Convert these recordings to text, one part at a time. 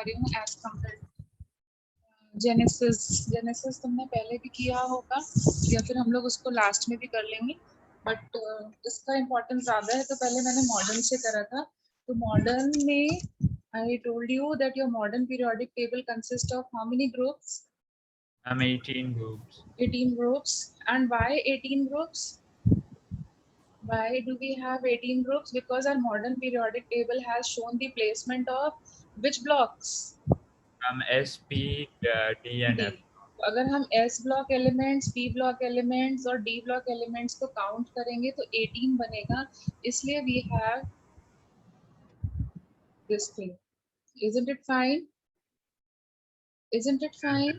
रही हूँ as compare genesis तुमने पहले भी किया होगा या फिर हम लोग उसको लास्ट में भी कर लेंगे, बट इसका इम्पोर्टेंस ज्यादा है तो पहले मैंने मॉडर्न से करा था। तो मॉडर्न में I told you that your modern periodic table consist of how many groups? 18 groups. 18 groups. And why 18 groups? Why do we have 18 groups? Because our modern periodic table has shown the placement of which blocks? From S, P, D and D. F. अगर हम S block elements, P block elements और D block elements को count करेंगे तो 18 बनेगा, इसलिए we have this thing. Isn't it fine? Isn't it fine?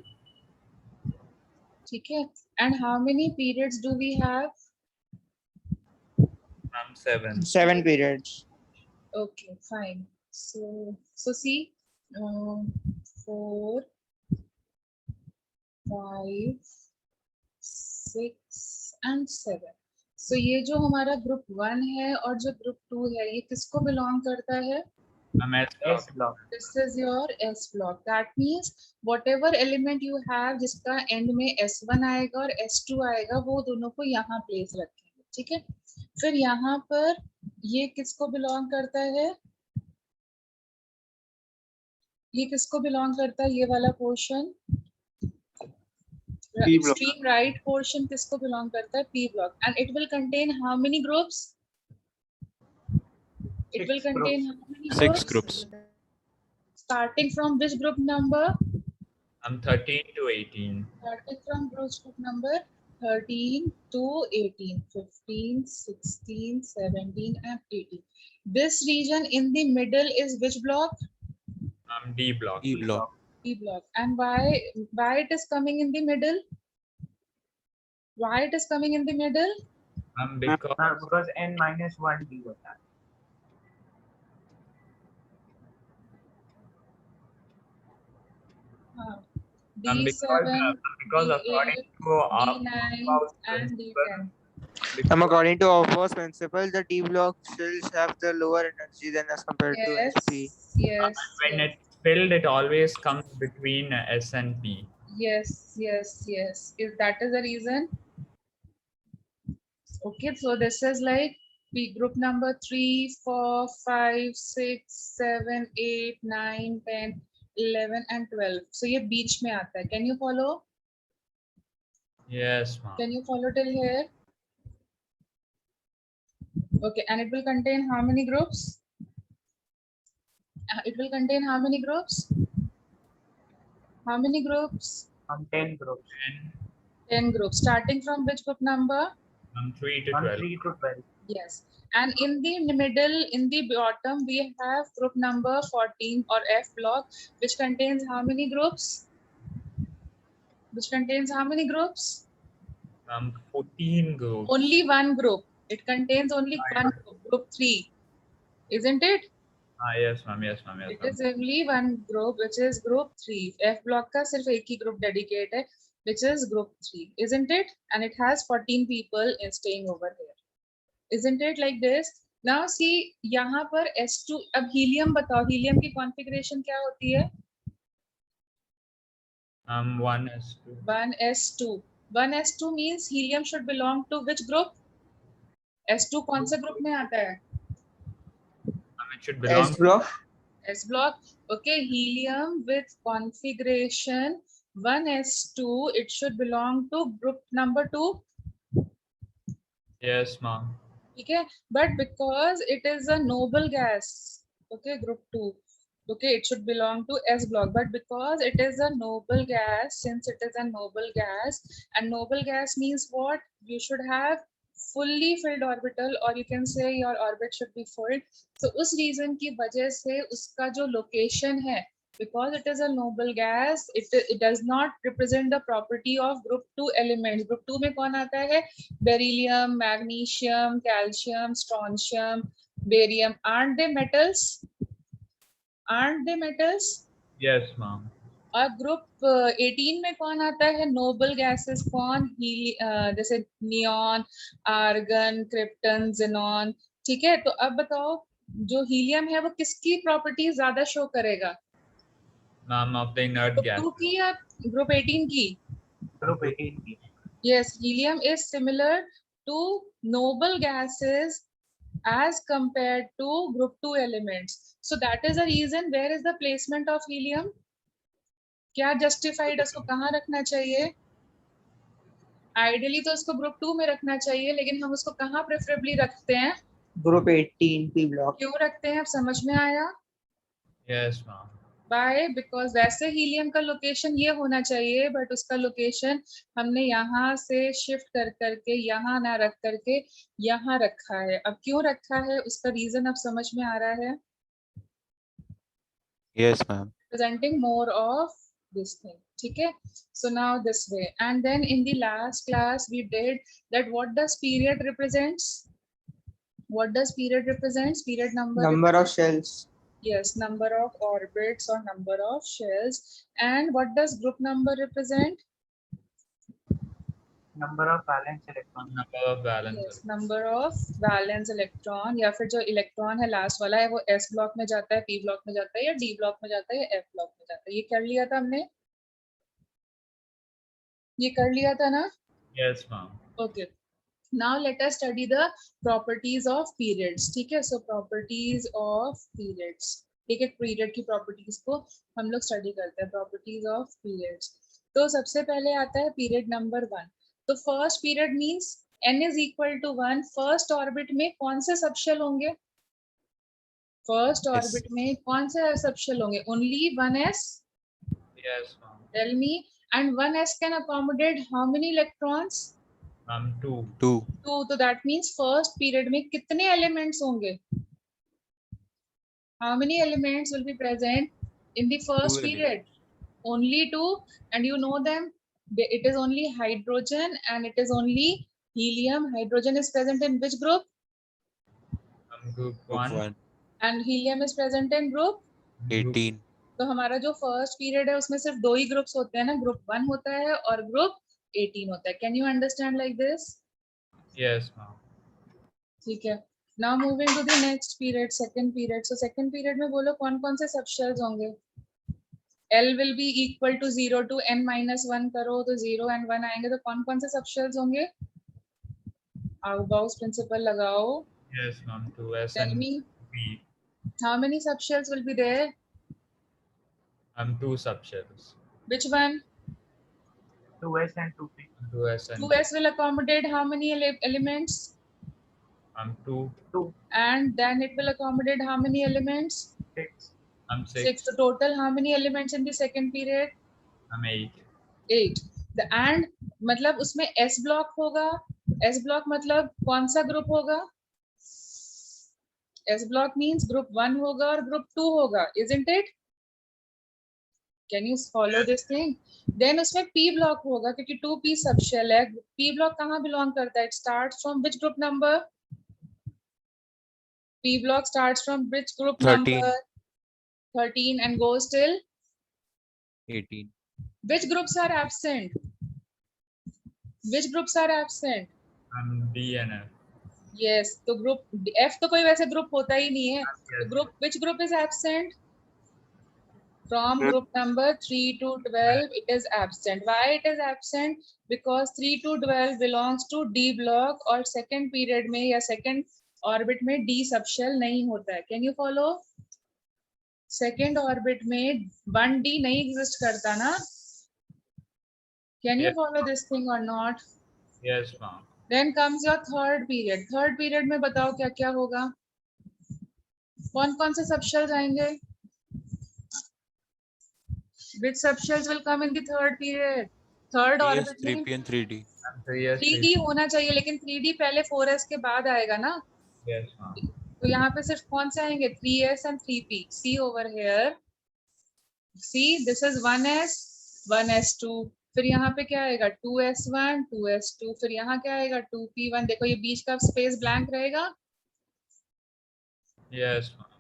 ठीक है. And how many periods do we have? From 7. 7 periods. Okay, fine. So see, 4, 5, 6 and 7. So ये जो हमारा ग्रुप 1 है और जो ग्रुप 2 है, ये किसको बिलोंग करता है? From S block. This is your S block. That means whatever element you have जिसका end में S1 आएगा और S2 आएगा, वो दोनों को यहाँ प्लेस रखेंगे, ठीक है? फिर यहाँ पर ये किसको बिलोंग करता है? ये किसको बिलोंग करता है? ये वाला पोर्शन extreme right portion किसको बिलोंग करता है? P block. And it will contain how many groups? It will contain how many groups? 6 groups. Starting from which group number? 13 to 18. Starting from group number 13 to 18, 15, 16, 17 and 18. This region in the middle is which block? D block. E block. E block. And why it is coming in the middle? Why it is coming in the middle? Because n minus 1 d होता है. D7, because according to D9 and D10. According to Aufbauer's principle, the D block cells have the lower energy than as compared to SP. Yes. when it's filled, it always comes between S and P. Yes. If that is the reason. Okay, so this is like P group number 3, 4, 5, 6, 7, 8, 9, 10, 11 and 12. So ये बीच में आता है. Can you follow? Yes, ma'am. Can you follow till here? Okay, and it will contain how many groups? It will contain how many groups? How many groups? 10 groups. 10 groups. Starting from which group number? From 3 to 12. 3 to 12. Yes. And in the middle, in the bottom, we have group number 14 or F block, which contains how many groups? Which contains how many groups? 14 groups. Only one group. It contains only one group, group 3. Isn't it? Yes, ma'am. Yes, ma'am. Yes, It is only one group, which is group 3. F block का सिर्फ एक ही group dedicate है, which is group 3. Isn't it? And it has 14 people staying over here. Isn't it like this? Now see, यहाँ पर S2, अब helium बताओ, helium की configuration क्या होती है? 1s2. 1s2. 1s2 means helium should belong to which group? S2 कौन सा group में आता है? It should belong S block. S block. Okay, helium with configuration 1s2, it should belong to group number 2. Yes, ma'am. Okay, but because it is a noble gas, okay, group 2, okay, it should belong to S block, but because it is a noble gas, since it is a noble gas, and noble gas means what? You should have fully filled orbital, or you can say your orbit should be filled. So उस reason की वजह से उसका जो location है, because it is a noble gas, it does not represent the property of group 2 elements. Group 2 में कौन आता है? Beryllium, magnesium, calcium, strontium, barium. Aren't they metals? Aren't they metals? Yes, ma'am. और ग्रुप 18 में कौन आता है? नोबल गैसेस कौन? जैसे नियॉन, आर्गन, क्रिप्टन, जेनॉन. ठीक है, तो अब बताओ जो हीलियम है वो किसकी प्रॉपर्टी ज्यादा शो करेगा? Ma'am, of the inert group gas. 2 की या ग्रुप 18 की? Group 18 की. Yes, helium is similar to noble gases as compared to group 2 elements. So that is the reason. Where is the placement of helium? क्या justified उसको कहाँ रखना चाहिए? Ideally तो उसको group 2 में रखना चाहिए, लेकिन हम उसको कहाँ preferably रखते हैं? Group 18 P block. क्यों रखते हैं? अब समझ में आया? Yes, ma'am. Why? Because वैसे हीलियम का लोकेशन ये होना चाहिए, बट उसका लोकेशन हमने यहाँ से शिफ्ट कर करके यहाँ ना रख करके यहाँ रखा है. अब क्यों रखा है उसका रीजन अब समझ में आ रहा है? Yes, ma'am. Presenting more of this thing. ठीक है? So now this way. And then in the last class we did that what does period represents? What does period represents? Period Number of shells. Yes, number of orbits or number of shells. And what does group number represent? Number of valence electron. Number of valence. Yes, number of valence electron. या फिर जो electron है last वाला है वो S block में जाता है, P ब्लॉक में जाता है, या D ब्लॉक में जाता है, या F ब्लॉक में जाता है. ये कर लिया था हमने? ये कर लिया था ना? Yes, ma'am. Okay. Now let us study the properties of periods. ठीक है? So properties of periods. ठीक है? Period की properties को हम लोग study करते हैं. Properties of periods. तो सबसे पहले आता है period number 1. तो first period means n is equal to 1. First orbit में कौन से subshell होंगे? First orbit में कौन से subshell होंगे? Only 1s? Yes, ma'am. Tell me. And 1s can accommodate how many electrons? 2. 2. 2. तो that means first period में कितने elements होंगे? How many elements will be present in the first period? Only 2. And you know them. It is only hydrogen and it is only helium. Hydrogen is present in which group? Group 1. And helium is present in group 18. तो हमारा जो first period है उसमें सिर्फ 2 ही groups होते हैं ना, group 1 होता है और ग्रुप 18 होता है. Can you understand like this? Yes, ma'am. ठीक है. Now moving to the next period, second period. So second period में बोलो कौन कौन से सबशेल्स होंगे? L will be equal to 0 to n minus 1 करो तो 0 and 1 आएंगे, तो कौन कौन से सबशेल्स होंगे? Gauss principle लगाओ. Yes, ma'am. 2s Tell and me, p. how many subshells will be there? 2 subshells. Which one? 2s and 2p. 2s and 2s will accommodate how many elements? 2. 2. And then it will accommodate how many elements? 6. 6. So total how many elements in the second period? 8. 8. The and मतलब उसमें S block होगा. S block मतलब कौन सा group होगा? S block means group 1 होगा और group 2 होगा, isn't it? Can you follow this thing? Then उसमें P block होगा क्योंकि 2p सबशेल है. P block कहाँ belong करता है? It starts from which group number? P block starts from which group 13. number? 13 and goes till 18. which groups are absent? Which groups are absent? D and F. Yes, तो group F तो कोई वैसे group होता ही नहीं है. तो group which group is absent? From group number 3 to 12 it is absent. Why it is absent? Because 3 to 12 belongs to D block और second period में या second orbit में D subshell नहीं होता है. Can you follow? Second orbit में 1D नहीं exist करता ना. Can you Yes. follow this thing or not? Yes, ma'am. Then comes your third period. Third period में बताओ क्या क्या होगा? कौन कौन से subshells आएंगे? Which subshells will come in the third period? Third orbit में 3p and 3d. 3D होना चाहिए, लेकिन 3D पहले 4s के बाद आएगा ना. Yes, ma'am. तो यहाँ पे सिर्फ कौन से आएंगे? 3s and 3p. See over here. See, this is 1s, 1s2. फिर यहाँ पे क्या आएगा? 2s1, 2s2. फिर यहाँ क्या आएगा? 2p1. देखो ये बीच का स्पेस ब्लैंक रहेगा. Yes, ma'am.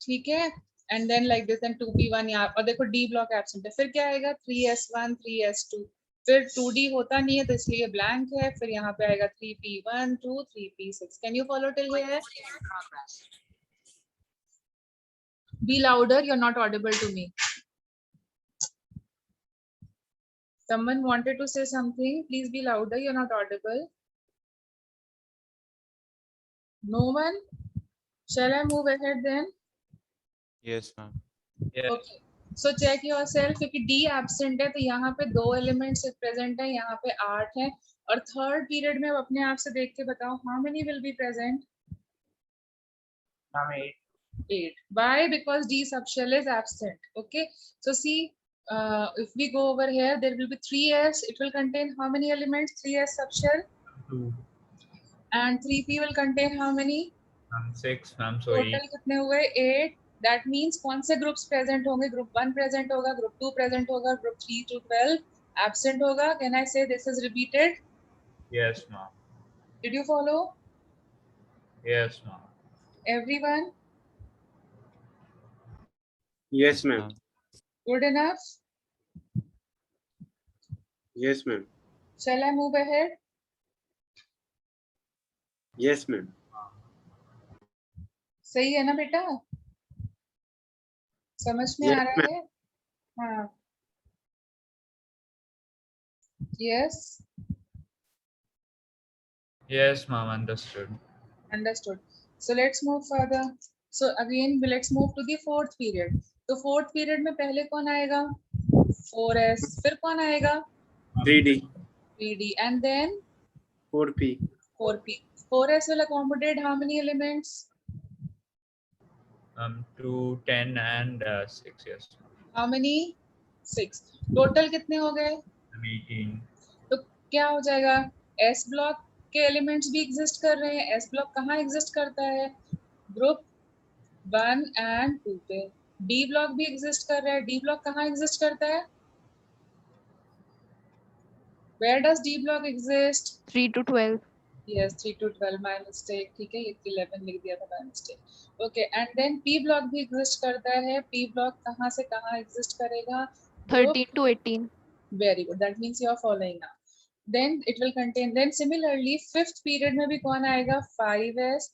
ठीक है. And then like this, then 2p1 यहाँ, और देखो D block absent है. फिर क्या आएगा? 3s1, 3s2. फिर 2D होता नहीं है तो इसलिए ब्लैंक है. फिर यहाँ पे आएगा 3p1, 2, 3p6. Can you follow till here? Be louder. You're not audible to me. Someone wanted to say something. Please be louder. You're not audible. No one? Shall I move ahead then? Yes, ma'am. Yes. Okay. So check yourself. क्योंकि D absent है तो यहाँ पे 2 elements present है, यहाँ पे 8 है, और third period में अब अपने आप से देख के बताओ how many will be present? Ma'am, 8. 8. Why? Because D subshell is absent. Okay. So see, if we go over here, there will be 3s. It will contain how many elements? 3s subshell. 2. And 3p will contain how many? 6, ma'am. So Total 8. कितने हुए? 8. That means कौन से groups present होंगे? Group 1 present होगा, Group 2 present होगा, Group 3 to 12 absent होगा. Can I say this is repeated? Yes, ma'am. Did you follow? Yes, ma'am. Everyone? Yes, ma'am. Good enough? Yes, ma'am. Shall I move ahead? Yes, ma'am. सही है ना बेटा? समझ में Yes, आ रहा ma'am. है? हाँ. Yes. Yes, ma'am. Understood. Understood. So let's move further. So again, let's move to the fourth period. तो fourth period में पहले कौन आएगा? 4s. फिर कौन आएगा? 3D, 3d. And then 4P. 4p. 4s will accommodate how many elements? 2, 10, and 6. Yes. How many? 6. Total कितने हो गए? 18. तो क्या हो जाएगा? S block के elements भी exist कर रहे हैं. S block कहाँ exist करता है? Group 1 and 2 पे. D block भी exist कर रहा है. D block कहाँ exist करता है? Where does D block exist? 3 to 12. Yes, 3 to 12. My mistake. ठीक है, ये 11 लिख दिया था by mistake. Okay, and then P block भी exist करता है. P block कहाँ से कहाँ exist करेगा? Group 13 to 18. Very good. That means you are following now. Then it will contain. Then similarly, fifth period में भी कौन आएगा? 5s,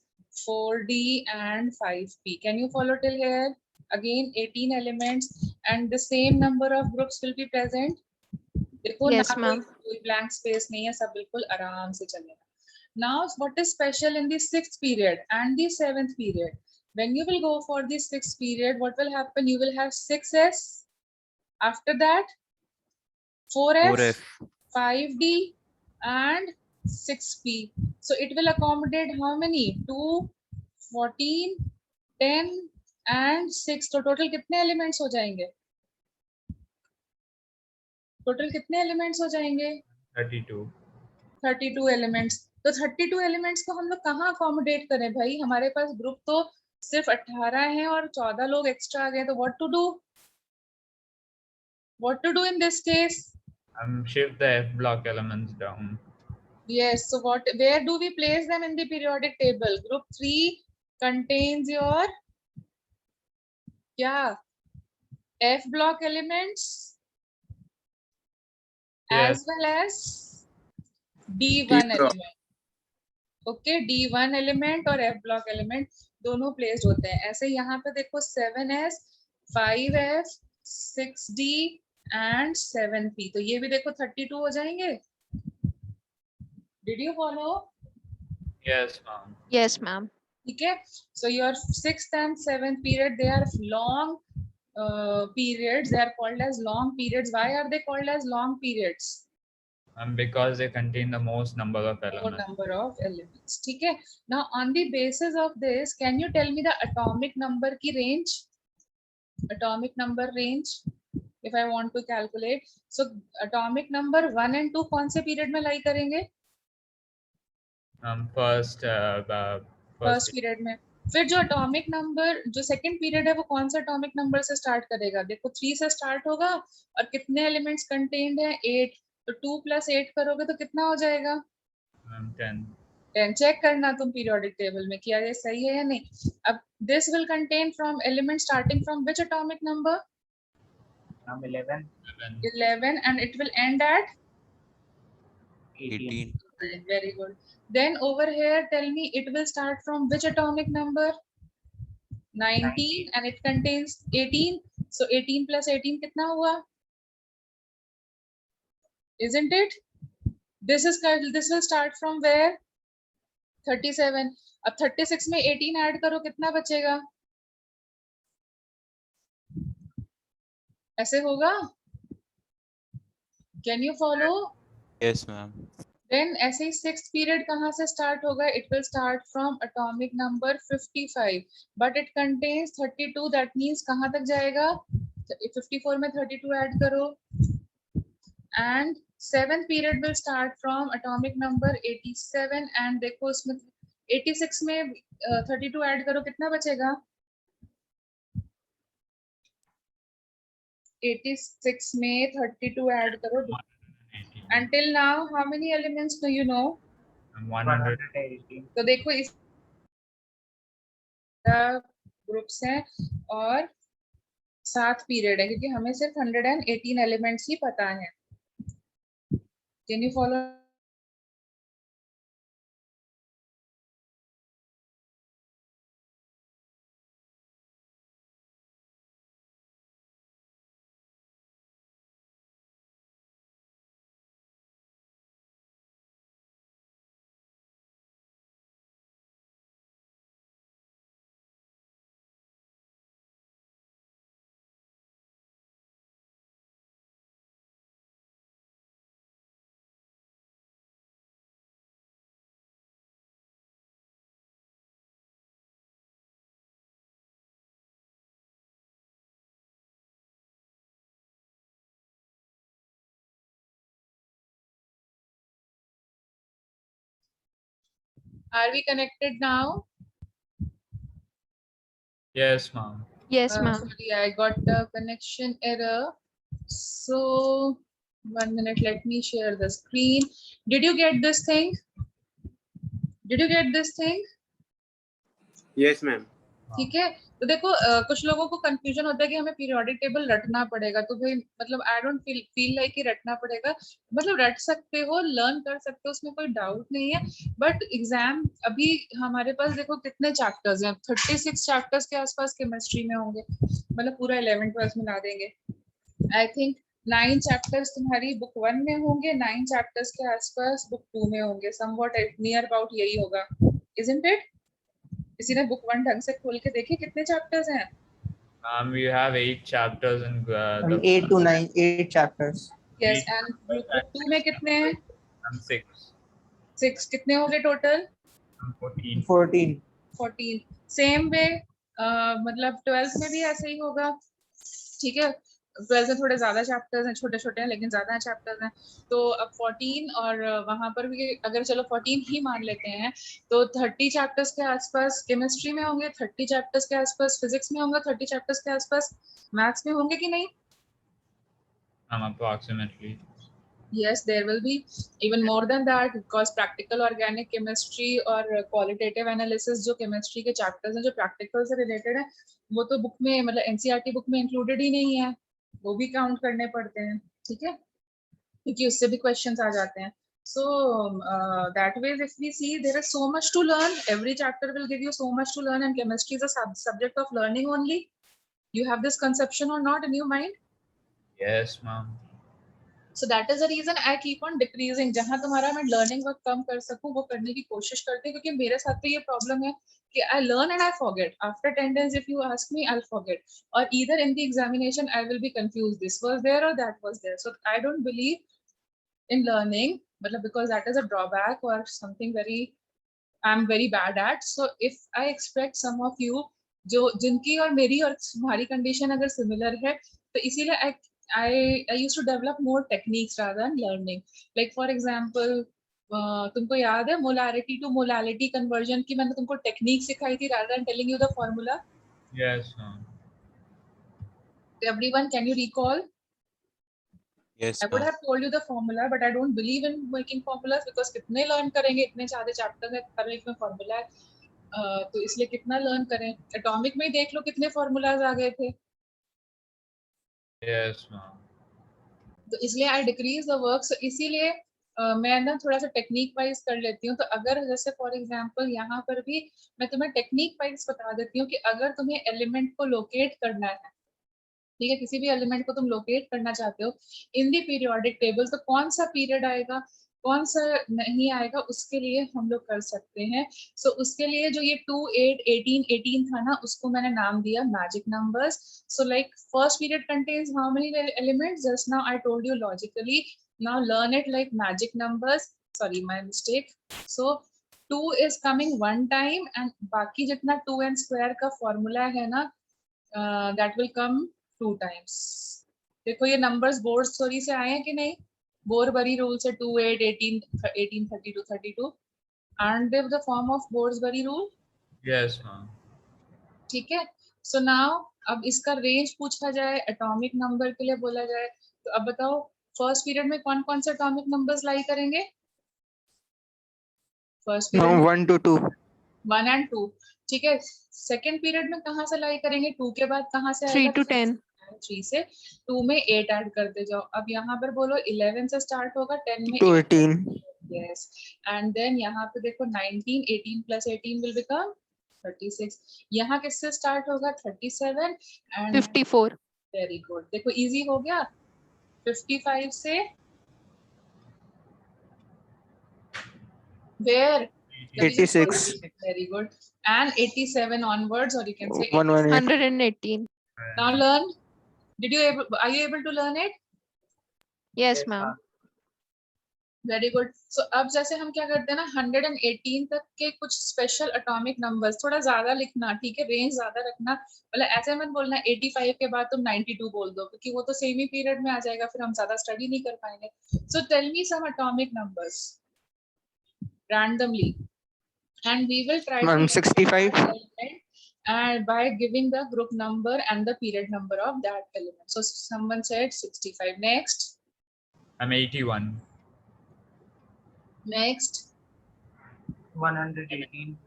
4d and 5p. Can you follow till here? Again, 18 elements and the same number of groups will be present. देखो Yes, ना ma'am. कोई blank space नहीं है, सब बिल्कुल आराम से चलेगा. Now, what is special in the sixth period and the seventh period? When you will go for the sixth period, what will happen? You will have 6s. After that, 4f, 5d and 6p. So it will accommodate how many? 2, 14, 10 and 6. तो total कितने elements हो जाएंगे? Total कितने elements हो जाएंगे? 32. 32 elements. तो 32 elements को हम लोग कहाँ accommodate करें भाई? हमारे पास group तो सिर्फ 18 हैं और 14 लोग extra आ गए. तो what to do? What to do in this case? Shift the F block elements down. Yes. So where do we place them in the periodic table? Group 3 contains your yeah F block elements Yes. as well as D1 block. element. Okay, D1 element और F block element दोनों placed होते हैं. ऐसे यहाँ पे देखो 7s, 5f, 6d and 7p. तो ये भी देखो 32 हो जाएंगे. Did you follow? Yes, ma'am. Yes, ma'am. ठीक है. So your sixth and seventh period, they are long periods. They are called as long periods. Why are they called as long periods? Because they contain the most number of More elements. number of elements. ठीक है. Now on the basis of this, can you tell me the atomic number की range? Atomic number range. If I want to calculate, so atomic number 1 and 2 कौन से period में lie करेंगे? First period में. फिर जो atomic number जो second period है वो कौन सा atomic number से start करेगा? देखो 3 से start होगा और कितने elements contained हैं? 8. तो 2 plus 8 करोगे तो कितना हो जाएगा? 10. 10. चेक करना तुम periodic table में क्या ये सही है या नहीं. अब this will contain from element starting from which atomic number? 11, 11 and it will end at 18. very good. Then over here tell me it will start from which atomic number? 19 and it contains 18. So 18 plus 18 कितना हुआ? isn't it? This will start from where? 37. अब 36 में 18 add करो, कितना बचेगा? ऐसे होगा? Can you follow? Yes, ma'am. Then ऐसे ही 6th period कहाँ से start होगा? It will start from atomic number 55, but it contains 32. That means कहाँ तक जाएगा? 54 में 32 ऐड करो. And 7th period will start from atomic number 87, and देखो उसमें 86 में 32 ऐड करो, कितना बचेगा? 86 में 32 ऐड करो. Until now, how many elements do you know? 118. तो देखो इस ग्रुप्स हैं और 7 पीरियड है, क्योंकि हमें सिर्फ 118 एलिमेंट्स ही पता है. Can you follow? Are we connected now? Yes, ma'am. Yes, ma'am. Sorry, I got a connection error. So 1 minute, let me share the screen. Did you get this thing? Did you get this thing? Yes, ma'am. ठीक है. तो देखो कुछ लोगों को confusion होता है कि हमें पीरियोडिक टेबल रटना पड़ेगा. तो भाई मतलब आई डोंट फील लाइक कि रटना पड़ेगा. मतलब रट सकते हो, लर्न कर सकते हो, उसमें कोई डाउट नहीं है. बट एग्जाम अभी हमारे पास देखो कितने चैप्टर्स हैं. 36 चैप्टर्स के आसपास केमिस्ट्री में होंगे. मतलब पूरा 11th 12th मिला देंगे. आई थिंक 9 चैप्टर्स तुम्हारी बुक 1 में होंगे, 9 चैप्टर्स के आसपास बुक 2 में होंगे. समवॉट नियर अबाउट यही होगा. Isn't it? किसी ने बुक 1 ढंग से खोल के देखी कितने चैप्टर्स हैं? We have 8 chapters in From the 8 to 9, 8 chapters. Yes. And book 2 में कितने हैं? 6. 6. कितने हो गए टोटल? 14. 14. 14. सेम वे मतलब 12th में भी ऐसे ही होगा. ठीक है. 12th में थोड़े ज्यादा चैप्टर्स हैं, छोटे छोटे हैं लेकिन ज्यादा चैप्टर्स हैं. तो अब 14 और वहां पर भी अगर चलो 14 ही मान लेते हैं तो 30 चैप्टर्स के आसपास केमिस्ट्री में होंगे, 30 चैप्टर्स के आसपास फिजिक्स में होंगे, 30 चैप्टर्स के आसपास मैथ्स में होंगे कि नहीं? Approximately. Yes, there will be even more than that because practical organic chemistry और qualitative analysis जो chemistry के chapters हैं जो practical से related है, वो तो book में मतलब NCERT book में included ही नहीं है. वो भी count करने पड़ते हैं. ठीक है, क्योंकि उससे भी questions आ जाते हैं. So that way if we see there is so much to learn. Every chapter will give you so much to learn, and chemistry is a subject of learning only. You have this conception or not in your mind? Yes, ma'am. So that is the reason I keep on decreasing. जहाँ तुम्हारा मैं learning work कम कर सकूँ वो करने की कोशिश करती हूँ, क्योंकि मेरे साथ तो ये problem है कि I learn and I forget. After 10 days if you ask me, I'll forget. Or either in the examination I will be confused. This was there or that was there. So I don't believe in learning, because that is a drawback or something I'm very bad at. So if I expect some of you जो जिनकी और मेरी और तुम्हारी condition अगर similar है, तो इसीलिए I used to develop more techniques rather than learning. Like for example, तुमको याद है molarity to molality conversion की मैंने तुमको technique सिखाई थी rather than telling you the formula. Yes, ma'am. Everyone, can you recall? Yes, I would ma'am. have told you the formula, but I don't believe in making formulas because कितने learn करेंगे, इतने सारे chapters हैं, हर एक में formula है. तो इसलिए कितना learn करें. Atomic में देख लो कितने formulas आ गए थे. Yes, ma'am. तो इसलिए आई डिक्रीज द वर्क. सो इसीलिए मैं ना थोड़ा सा टेक्निक वाइज कर लेती हूँ. तो अगर जैसे फॉर एग्जांपल यहाँ पर भी मैं तुम्हें टेक्निक वाइज बता देती हूँ कि अगर तुम्हें एलिमेंट को लोकेट करना है ठीक है, किसी भी एलिमेंट को तुम लोकेट करना चाहते हो इन दी पीरियोडिक टेबल, तो कौन सा पीरियड आएगा कौन सा नहीं आएगा उसके लिए हम लोग कर सकते हैं। सो उसके लिए जो ये 2, 8, 18, 18 था ना, उसको मैंने नाम दिया magic numbers. So like first period contains how many elements, just now I told you logically, now learn it like magic numbers, sorry my mistake. So 2 is coming one time and बाकी जितना 2 and square का formula है ना, that will come 2 times। देखो ये numbers board story से आए हैं कि नहीं, बोरबरी रूल से 2, 8, 18, 18, 32, 32 aren't they the form of बोर्डसबरी रूल? Yes, ma'am. ठीक है, सो नाउ अब इसका रेंज पूछा जाए, एटॉमिक नंबर के लिए बोला जाए, तो अब बताओ फर्स्ट पीरियड में कौन कौन से एटॉमिक नंबर्स लाई करेंगे? First No, period 1 to 2. 1 and 2, ठीक है। सेकंड पीरियड में कहाँ से लाई करेंगे? 2 के बाद कहाँ से 3 आएगा? to 10. 3 से 2 में 8 ऐड करते जाओ। अब यहाँ पर बोलो 11 से स्टार्ट होगा, 10 में To 8। 18. यस, एंड देन यहाँ पे देखो 19, 18 प्लस 18 विल बिकम 36। यहाँ किससे स्टार्ट होगा? 37 एंड 54. वेरी गुड, देखो इजी हो गया। 55 से where? 86. Very good. And 87 onwards, or you can say 118. 118. now learn. Are you able to learn it? Yes, ma'am. Very good. So अब जैसे हम क्या करते हैं ना, 118 तक के कुछ स्पेशल एटॉमिक नंबर्स, थोड़ा ज्यादा लिखना, ठीक है, रेंज ज्यादा रखना, मतलब ऐसे मत बोलना 85 के बाद तुम 92 बोल दो, क्योंकि वो तो सेम ही पीरियड में आ जाएगा, फिर हम ज्यादा स्टडी नहीं कर पाएंगे। So tell me some atomic numbers randomly and we will try to 65. and by giving the group number and the period number of that element. So someone said 65. Next. I'm 81. Next. 118.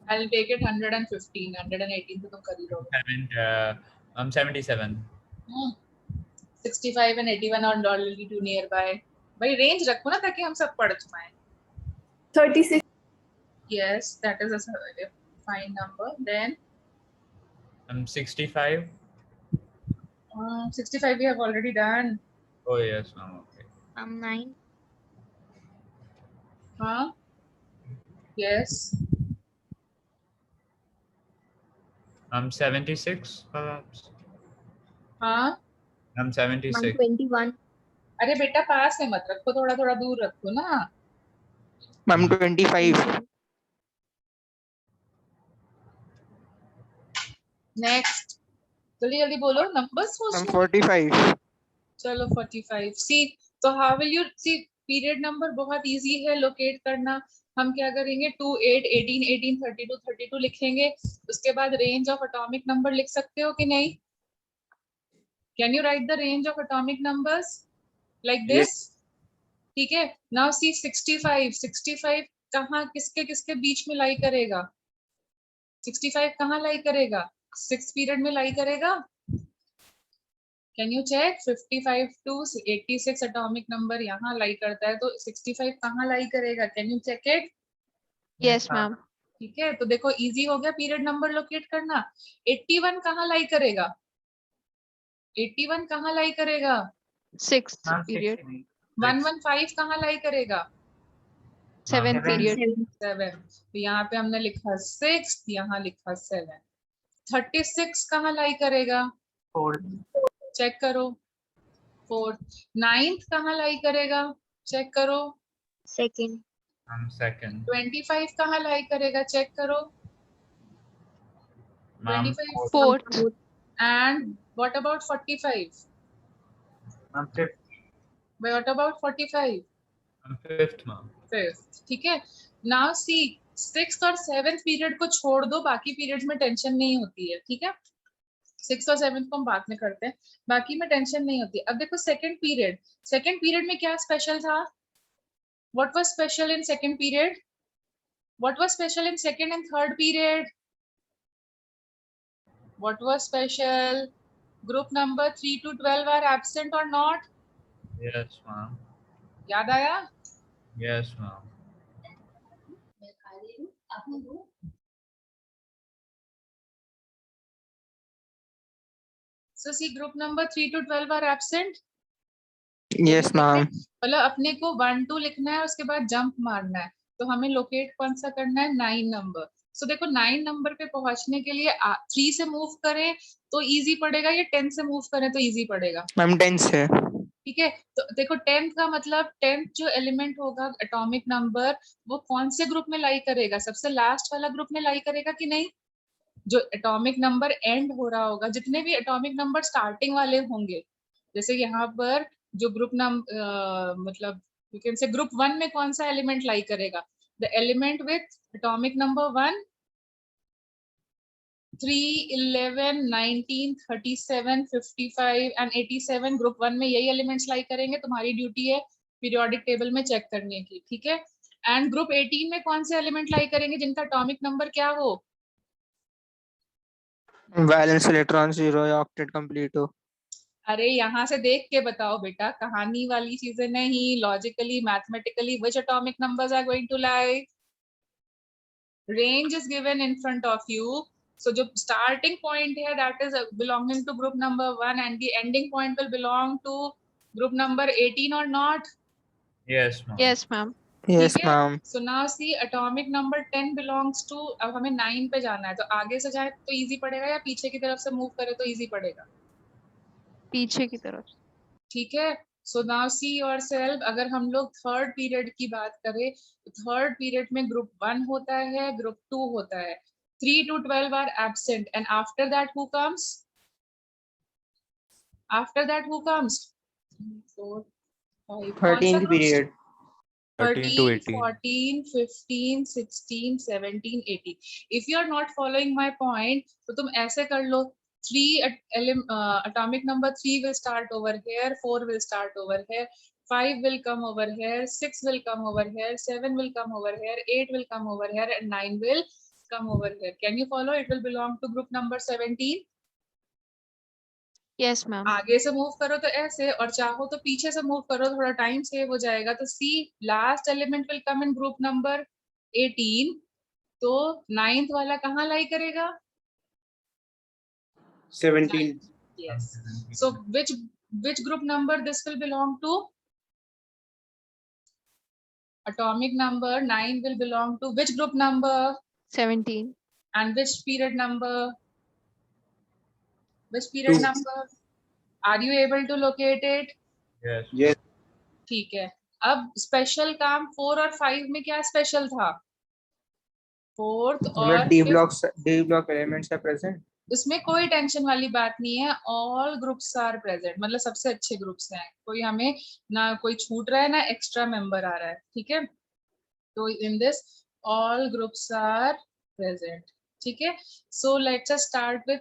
I'll take it 115. 118 to tum kar hi loge. I'm 77. 65 and 81 are already too nearby. भाई range रखो ना ताकि हम सब पढ़ पाएं। 36. Yes, that is a fine number. Then I'm 65. 65 we have already done. Oh yes, ma'am. Okay. I'm 9. Huh? Yes. I'm 76, perhaps. हाँ, I'm 76. 121. अरे बेटा पास में मत रखो, थोड़ा थोड़ा दूर रखो ना। I'm 25. नेक्स्ट, जल्दी जल्दी बोलो, नंबर्स I'm सोचो। 45. चलो 45। सी, तो how will you see, period number बहुत इजी है लोकेट करना। हम क्या करेंगे, 2, 8, 18, 18, 32, 32 लिखेंगे, उसके बाद रेंज ऑफ एटॉमिक नंबर लिख सकते हो कि नहीं? Can you right the range of atomic numbers like this? ठीक है, नाउ सी 65 कहाँ किसके किसके बीच में लाई करेगा? 65 कहाँ लाई करेगा? 6th पीरियड में लाई करेगा। Can you check? 55 to 86 atomic number यहाँ लाई करता है, तो 65 कहाँ लाई करेगा? Can you check it? Yes, ma'am. ठीक है, तो देखो इजी हो गया पीरियड नंबर लोकेट करना। 81 कहाँ लाई करेगा? 81 कहाँ लाई करेगा? 6th Ma'am, period. 69. 115 कहाँ लाई करेगा? 7th period. 7। तो यहाँ पे हमने लिखा 6, यहाँ लिखा 7। 36 कहाँ लाई करेगा? 4. चेक करो। 4। 9th कहाँ लाई करेगा? चेक करो। Second. I'm second. 25 कहाँ लाई करेगा? चेक करो। Ma'am, 25 4th. and what about 45? Ma'am, 5th. What about 45? I'm fifth, ma'am. 5th, ठीक है। नाउ सी, 6th और 7th पीरियड को छोड़ दो, बाकी पीरियड्स में टेंशन नहीं होती है, ठीक है। 6th और 7th को हम बाद में करते हैं, बाकी में टेंशन नहीं होती। अब देखो सेकंड पीरियड में क्या स्पेशल था? What was special in second period? What was special in second and third period? What was special? Group number 3 to 12 are absent or not? Yes, ma'am. याद आया? Yes, ma'am. मैं खा रही हूँ, आप लोग So see, group number 3 to 12 are absent. Yes, ma'am. मतलब अपने को 1 2 लिखना है, उसके बाद जंप मारना है, तो हमें लोकेट कौन सा करना है, 9 नंबर। सो देखो 9 नंबर पे पहुंचने के लिए 3 से मूव करें तो इजी पड़ेगा, या 10 से मूव करें तो इजी पड़ेगा? मैम 10 से। ठीक है, तो देखो 10th का मतलब 10th जो एलिमेंट होगा एटॉमिक नंबर, वो कौन से ग्रुप में लाई करेगा? सबसे लास्ट वाला ग्रुप में लाई करेगा कि नहीं? जो एटॉमिक नंबर एंड हो रहा होगा, जितने भी एटॉमिक नंबर स्टार्टिंग वाले होंगे, जैसे यहाँ पर जो ग्रुप मतलब यू कैन से ग्रुप 1 में कौन सा एलिमेंट लाई करेगा? The element with atomic number 1, 3, 11, 19, 37, 55 and 87 group 1 में यही एलिमेंट्स लाई करेंगे। तुम्हारी ड्यूटी है पीरियोडिक टेबल में चेक करने की, ठीक है? एंड ग्रुप 18 में कौन से एलिमेंट लाई करेंगे जिनका एटॉमिक नंबर क्या हो? वैलेंस इलेक्ट्रॉन 0 या ऑक्टेट कंप्लीट हो। अरे यहाँ से देख के बताओ बेटा, कहानी वाली चीजें नहीं, logically mathematically which atomic numbers are going to lie? Range is given in front of you. So जो starting point है that is belonging to group number 1 and the ending point will belong to group number 18 or not? Yes, ma'am. Yes, ma'am. Yes, ठीक है? ma'am. So now see atomic number 10 belongs to, अब हमें 9 पे जाना है, तो आगे से जाए तो इजी पड़ेगा या पीछे की तरफ से मूव करे तो इजी पड़ेगा? पीछे की तरफ। ठीक है, सो नाउ सी योरसेल्फ, अगर हम लोग थर्ड पीरियड की बात करें तो थर्ड पीरियड में ग्रुप 1 होता है, ग्रुप 2 होता है, 3 to 12 are absent and after that who comes? After that who comes? 4, 5, 13th period. 13 to 18. 14, 15, 16, 17, 18. If you are not following my point, तो तुम ऐसे कर लो, atomic number 3 will start over here, 4 will start over here, 5 will come over here, 6 will come over here, 7 will come over here, 8 will come over here, and 9 will come over here. Can you follow? It will belong to group number 17. Yes, ma'am. आगे से move करो तो ऐसे, और चाहो तो पीछे से मूव करो, थोड़ा टाइम सेव हो जाएगा। तो see last element will come in group number 18, तो 9th वाला कहाँ लाई करेगा? 17. Yes. So which group number this will belong to? Atomic number 9 will belong to which group number? 17. And which period number? Which period 2. number? Are you able to locate it? Yes. Yes. ठीक है, अब special काम 4 और 5 में क्या special था? 4th और D block elements are present. इसमें कोई टेंशन वाली बात नहीं है, ऑल ग्रुप्स आर प्रेजेंट, मतलब सबसे अच्छे ग्रुप्स हैं, कोई हमें ना कोई छूट रहा है ना एक्स्ट्रा मेंबर आ रहा है, ठीक है? तो in this all groups are present, ठीक है? So let's us start with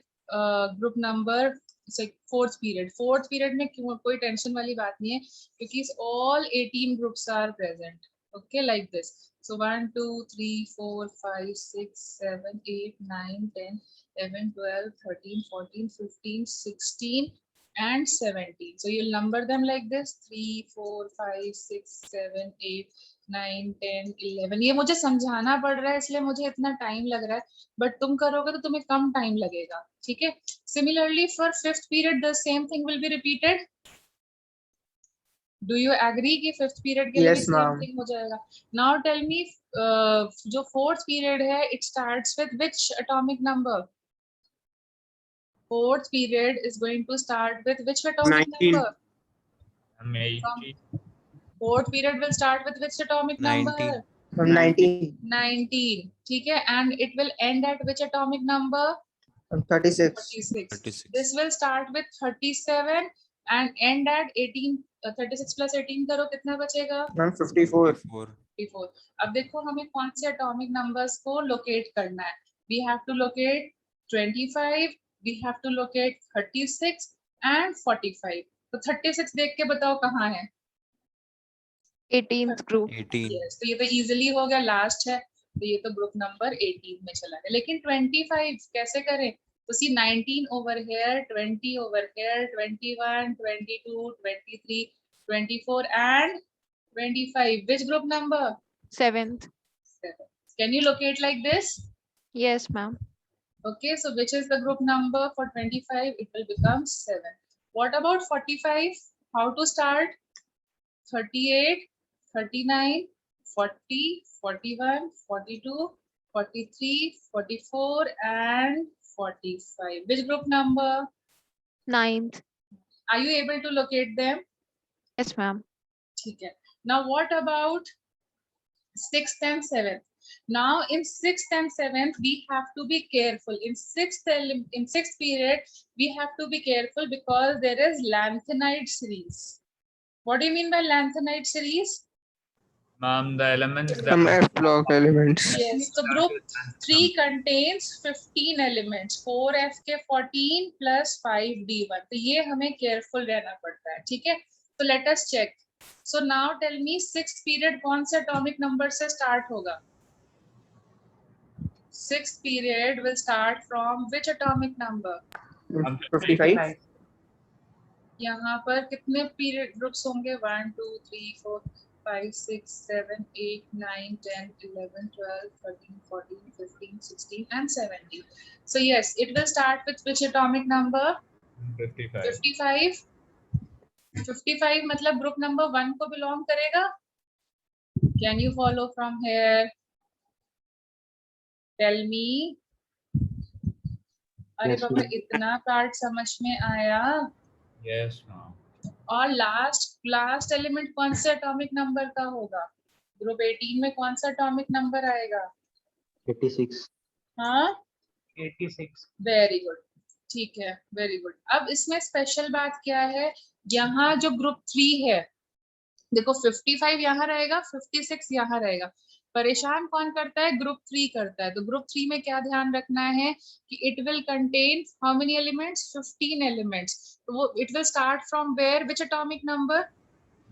group number 4th period. 4th period में कोई टेंशन वाली बात नहीं है क्योंकि all 18 groups are present, okay, like this. So 1, 2, 3, 4, 5, 6, 7, 8, 9, 10, 11, 12, 13, 14, 15, 16 and 17. So you'll number them like this: 3, 4, 5, 6, 7, 8, 9, 10, 11. ये मुझे समझाना पड़ रहा है इसलिए मुझे इतना टाइम लग रहा है, बट तुम करोगे तो तुम्हें कम टाइम लगेगा, ठीक है? Similarly for 5th period the same thing will be repeated. Do you agree कि 5th period के लिए Yes, same ma'am. thing हो जाएगा? Now tell me, जो 4th period है, it starts with which atomic number? 4th period is going to start with which atomic 19. number? 18. 4th period will start with which atomic 19. number? From 19. 19, ठीक है? And it will end at which atomic number? From 36. 36. This will start with 37 and end at 18. 36 plus 18 करो, कितना बचेगा? Ma'am 54. 54. अब देखो हमें कौन से एटॉमिक नंबर्स को लोकेट करना है। We have to locate 25, we have to locate 36 and 45. तो 36 देख के बताओ कहाँ है? 18th group. 18. Yes, तो ये तो इजीली हो गया, लास्ट है, तो ये तो ग्रुप नंबर 18 में चला गया। लेकिन 25 कैसे करें? तो सी 19 over here, 20 over here, 21, 22, 23, 24 and 25. Which group number? 7th. 7. Can you locate like this? Yes, ma'am. Okay, so which is the group number for 25? It will become 7. What about 45? How to start? 38, 39, 40, 41, 42, 43, 44, and 45. Which group number? 9th. Are you able to locate them? Yes, ma'am. Okay. Now, what about 6th and 7th? Now, in 6th and 7th, we have to be careful. In 6th period, we have to be careful because there is lanthanide series. What do you mean by lanthanide series? Ma'am, the elements that Some F block elements. Yes, so group 3 contains 15 elements, 4Fk14 plus 5D1. तो ये हमें careful रहना पड़ता है, ठीक है? So let us check. So now tell me 6th period कौन से atomic number से start होगा? 6th period will start from which atomic number? 55. यहाँ पर कितने period groups होंगे? 1, 2, 3, 4, 5, 6, 7, 8, 9, 10, 11, 12, 13, 14, 15, 16, and 17. So yes, it will start with which atomic number? 55. 55. 55 मतलब group number 1 को belong करेगा? Can you follow from here? Tell me. अरे Yes, बाबा ma'am. इतना part समझ में आया. Yes, ma'am. और लास्ट एलिमेंट कौन से एटॉमिक नंबर का होगा? ग्रुप 18 में कौन सा एटॉमिक नंबर आएगा? 86. हाँ, 86. वेरी गुड, ठीक है, वेरी गुड. अब इसमें स्पेशल बात क्या है? यहाँ जो ग्रुप 3 है, देखो 55 यहाँ रहेगा, 56 यहाँ रहेगा. परेशान कौन करता है? ग्रुप 3 करता है. तो ग्रुप 3 में क्या ध्यान रखना है कि it will contain how many elements? 15 elements. तो वो it will start from where? Which atomic number?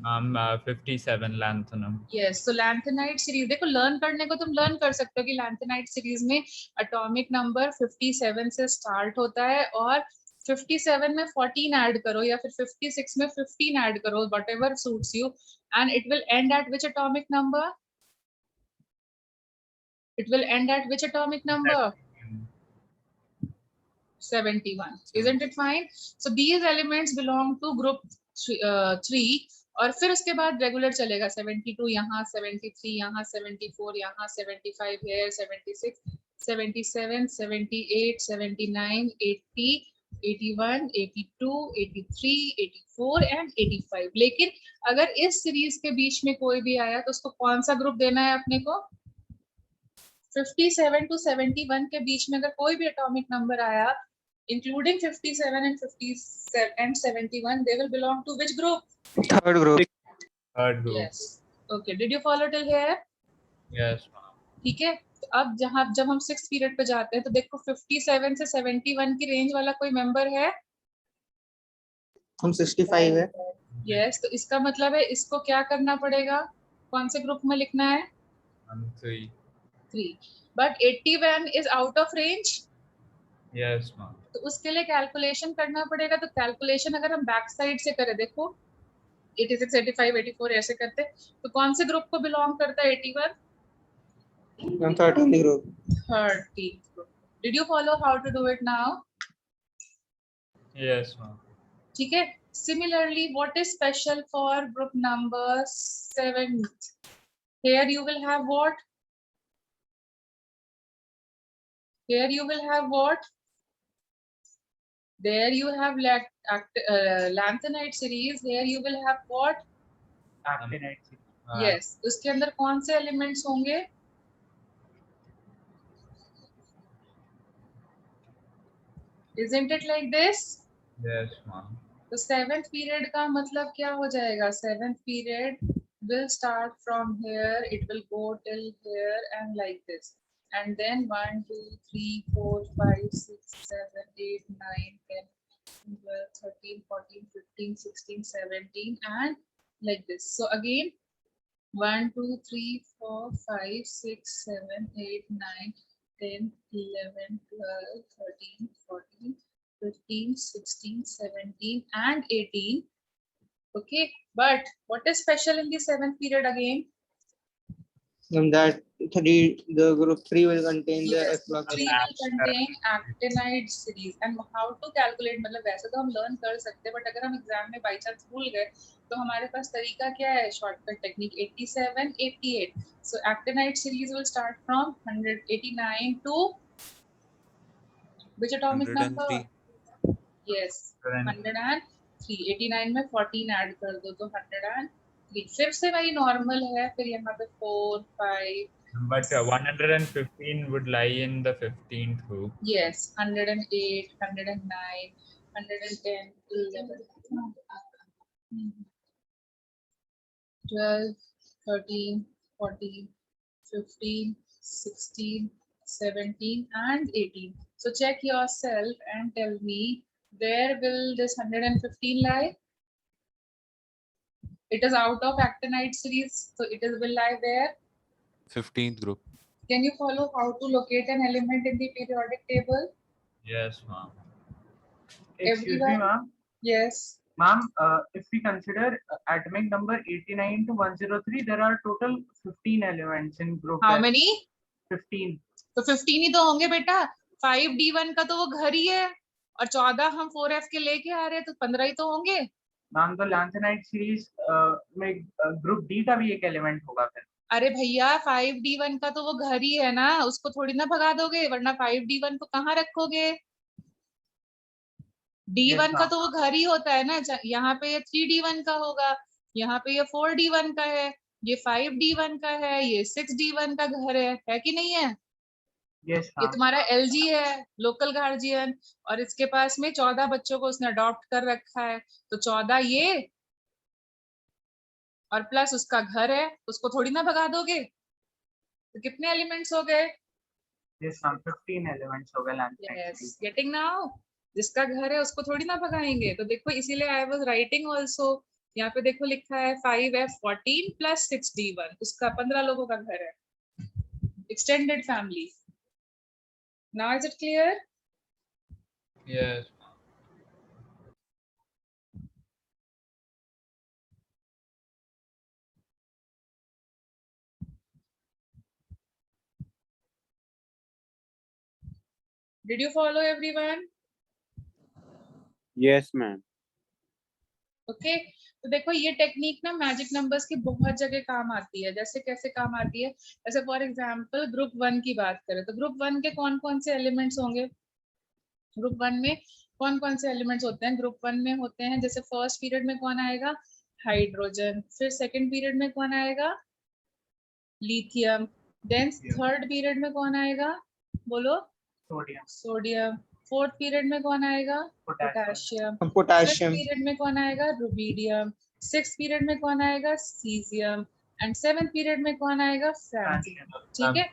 Ma'am, 57 lanthanum. यस, तो लैंथेनाइड सीरीज देखो, लर्न करने को तुम लर्न कर सकते हो कि लैंथेनाइड सीरीज में एटॉमिक नंबर 57 से स्टार्ट होता है और 57 में 14 ऐड करो या फिर 56 में 15 ऐड करो, whatever suits you, and it will and at which atomic number? It will end at which atomic number? 71. Isn't it fine? So these elements belong to group 3. और फिर उसके बाद रेगुलर चलेगा. 72 यहाँ, 73 यहाँ, 74 यहाँ, 75 here, 76, 77, 78, 79, 80, 81, 82, 83, 84 and 85. लेकिन अगर इस सीरीज के बीच में कोई भी आया तो उसको कौन सा ग्रुप देना है अपने को? 57 to 71 के बीच में अगर कोई भी एटॉमिक नंबर आया, including 57 and 71, they will belong to which group? Third group. Third group. Yes. Okay. Did you follow till here? Yes, ma'am. ठीक है. तो अब जब हम 6th पीरियड पे जाते हैं तो देखो 57 से 71 की रेंज वाला कोई मेंबर है? हम 65 है. Yes. तो इसका मतलब है इसको क्या करना पड़ेगा? कौन से ग्रुप में लिखना है? 3. 3. But 81 is out of range. Yes, ma'am. तो उसके लिए कैलकुलेशन करना पड़ेगा. तो कैलकुलेशन अगर हम बैक साइड से करें, देखो 86, 85, 84 ऐसे करते, तो कौन से ग्रुप को बिलोंग करता है 81? 13th group. 13th group. Did you follow how to do it now? Yes, ma'am. ठीक है. Similarly, what is special for group number 7th? Here you will have what? Here you will have what? There you have lanthanide series. Here you will have what? Actinide. Yes. उसके अंदर कौन से elements होंगे? Isn't it like this? Yes, ma'am. तो 7th period का मतलब क्या हो जाएगा? 7th period will start from here. It will go till here and like this. And then 1, 2, 3, 4, 5, 6, 7, 8, 9, 10, 12, 13, 14, 15, 16, 17 and like this. So again 1, 2, 3, 4, 5, 6, 7, 8, 9, 10, 11, 12, 13, 14, 15, 16, 17 and 18. Okay, but what is special in the 7th period again? That the group 3 will contain the Yes, S block. 3 will contain actinide series. And how to calculate, मतलब वैसे तो हम learn कर सकते हैं, but अगर हम exam में by chance भूल गए तो हमारे पास तरीका क्या है? Shortcut technique 87, 88. So actinide series will start from 189 to which atomic number? 103. Yes, 103. 89 में 14 ऐड कर दो तो 103. फिर से वही नॉर्मल है, फिर यहाँ पे 4, 5. But 115 would lie in the 15th group. Yes, 108, 109, 110, 11, 12, 13, 14, 15, 16, 17, and 18. So check yourself and tell me where will this 115 lie? It is out of actinide series, so it will lie where? 15th group. Can you follow how to locate an element in the periodic table? Yes, ma'am. Excuse me, Everyone? ma'am. Yes. Ma'am, if we consider atomic number 89 to 103, there are total 15 elements in group How S. many? 15. तो 15 ही तो होंगे बेटा. 5D1 का तो वो घर ही है और 14 हम 4F के लेके आ रहे हैं तो 15 ही तो होंगे. मैम तो लैंथेनाइट सीरीज में ग्रुप डी का भी एक एलिमेंट होगा फिर. अरे भैया 5D1 का तो वो घर ही है ना, उसको थोड़ी ना भगा दोगे, वरना 5D1 को कहाँ रखोगे? D1 का तो वो घर ही होता है ना. यहाँ पे ये 3D1 का होगा, यहाँ पे ये 4D1 का है, ये 5D1 का है, ये 6D1 का घर है कि नहीं है? Yes, ये तुम्हारा LG है, लोकल गार्जियन, और इसके पास में 14 बच्चों को उसने अडॉप्ट कर रखा है, तो 14 ये और प्लस उसका घर है, उसको थोड़ी ना भगा दोगे. तो कितने एलिमेंट्स हो गए? Yes, ma'am, 15 elements हो गए lanthanide Yes, series. getting now. जिसका घर है उसको थोड़ी ना भगाएंगे. तो देखो इसीलिए आई वाज राइटिंग आल्सो. यहाँ पे देखो लिखा है 5F14 plus 6D1, उसका 15 लोगों का घर है. Extended family. Now is it clear? Yes. Did you follow everyone? Yes, ma'am. Okay. तो देखो ये टेक्निक ना मैजिक नंबर्स की बहुत जगह काम आती है. जैसे कैसे काम आती है? जैसे फॉर एग्जांपल ग्रुप 1 की बात करें तो ग्रुप 1 के कौन कौन से एलिमेंट्स होंगे? ग्रुप 1 में कौन कौन से एलिमेंट्स होते हैं? ग्रुप 1 में होते हैं, जैसे फर्स्ट पीरियड में कौन आएगा? हाइड्रोजन. फिर सेकंड पीरियड में कौन आएगा? लिथियम. देन थर्ड पीरियड में कौन आएगा? बोलो. सोडियम. सोडियम. फोर्थ पीरियड में कौन आएगा? पोटेशियम. Potassium. पीरियड में कौन आएगा? रुबीडियम. सिक्स्थ पीरियड में कौन आएगा? सीजियम. एंड सेवेंथ पीरियड में कौन आएगा? फ्रांजियम. ठीक है.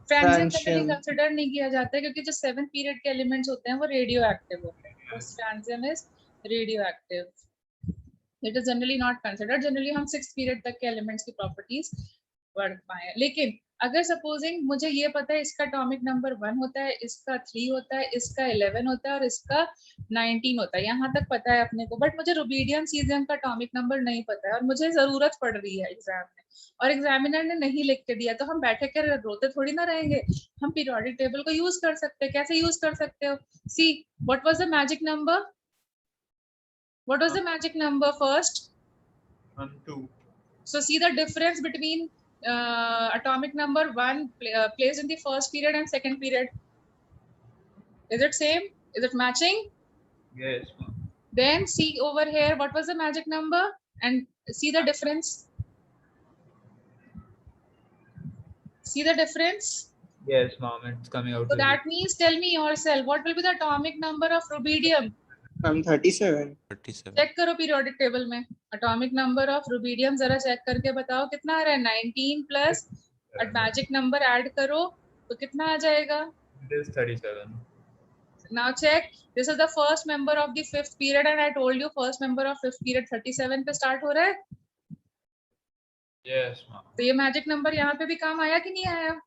फ्रांजियम जनरली कंसिडर नहीं किया जाता है क्योंकि जो सेवेंथ पीरियड के एलिमेंट्स होते हैं वो रेडियो एक्टिव होते हैं. तो francium is radio active. It is generally not considered. Generally हम सिक्स्थ पीरियड तक के एलिमेंट्स की प्रॉपर्टीज पढ़ पाए. लेकिन अगर सपोजिंग मुझे ये पता है इसका एटॉमिक नंबर 1 होता है, इसका 3 होता है, इसका 11 होता है और इसका 19 होता है, यहाँ तक पता है अपने को, बट मुझे रुबीडियम सीजियम का एटॉमिक नंबर नहीं पता है और मुझे जरूरत पड़ रही है एग्जाम में और एग्जामिनर ने नहीं लिख के दिया, तो हम बैठे कर रोते थोड़ी ना रहेंगे. हम पीरियोडिक टेबल को यूज कर सकते हैं. कैसे यूज कर सकते हो? See what was the magic number? What was the magic number first? 1, 2. So see the difference between atomic number 1 placed in the first period and second period. Is it same? Is it matching? Yes, ma'am. Then see over here, what was the magic number? And see the difference. See the difference? Yes, ma'am. It's coming out. So that means, tell me yourself, what will be the atomic number of rubidium? 37. 37. Check करो periodic table में. Atomic number of rubidium जरा check करके बताओ कितना आ रहा है. 19 plus magic number add करो तो कितना आ जाएगा? It is 37. Now check. This is the first member of the fifth period and I told you first member of fifth period 37 पे start हो रहा है. Yes, ma'am. तो ये मैजिक नंबर यहाँ पे भी काम आया कि नहीं आया?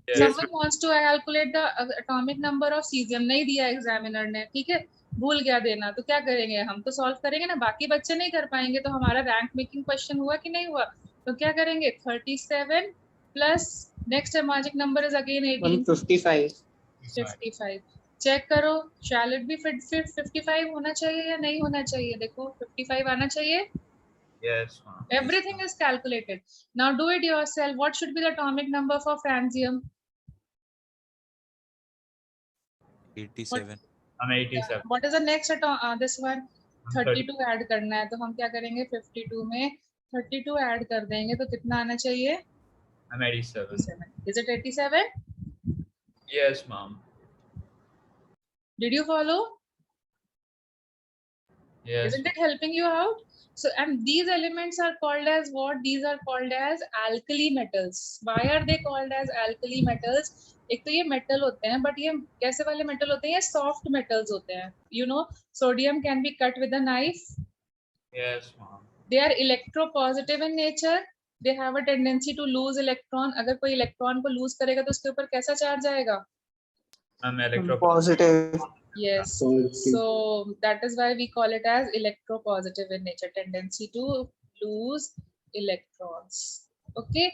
Yes. Someone wants to calculate the atomic number of cesium. नहीं दिया एग्जामिनर ने, ठीक है, भूल गया देना, तो क्या करेंगे हम? तो सॉल्व करेंगे ना, बाकी बच्चे नहीं कर पाएंगे. तो हमारा रैंक मेकिंग क्वेश्चन हुआ कि नहीं हुआ? तो क्या करेंगे 37 plus next magic number is again 18 155. 55. Check करो शैल इट बी फिट 55 होना चाहिए या नहीं होना चाहिए? देखो 55 आना चाहिए. Yes, ma'am. Everything is calculated. Now do it yourself. What should be the atomic number for francium? 87. I'm 87. What is the next this one? 32 add करना है, तो हम क्या करेंगे 52 में 32 ऐड कर देंगे तो कितना आना चाहिए? I'm 87. Is it 87? Yes, ma'am. Did you follow? Yes. Isn't it helping you out? So, and these elements are called as what? These are called as alkali metals. Why are they called as alkali metals? एक तो ये metal होते हैं, but ये कैसे वाले metal होते हैं? ये सॉफ्ट मेटल्स होते हैं. You know, sodium can be cut with a knife. Yes, ma'am. They are electropositive in nature. They have a tendency to lose electron. अगर कोई इलेक्ट्रॉन को लूज करेगा तो उसके ऊपर कैसा चार्ज आएगा? I'm electro. Positive. Yes. So that is why we call it as electropositive in nature, tendency to lose electrons. Okay.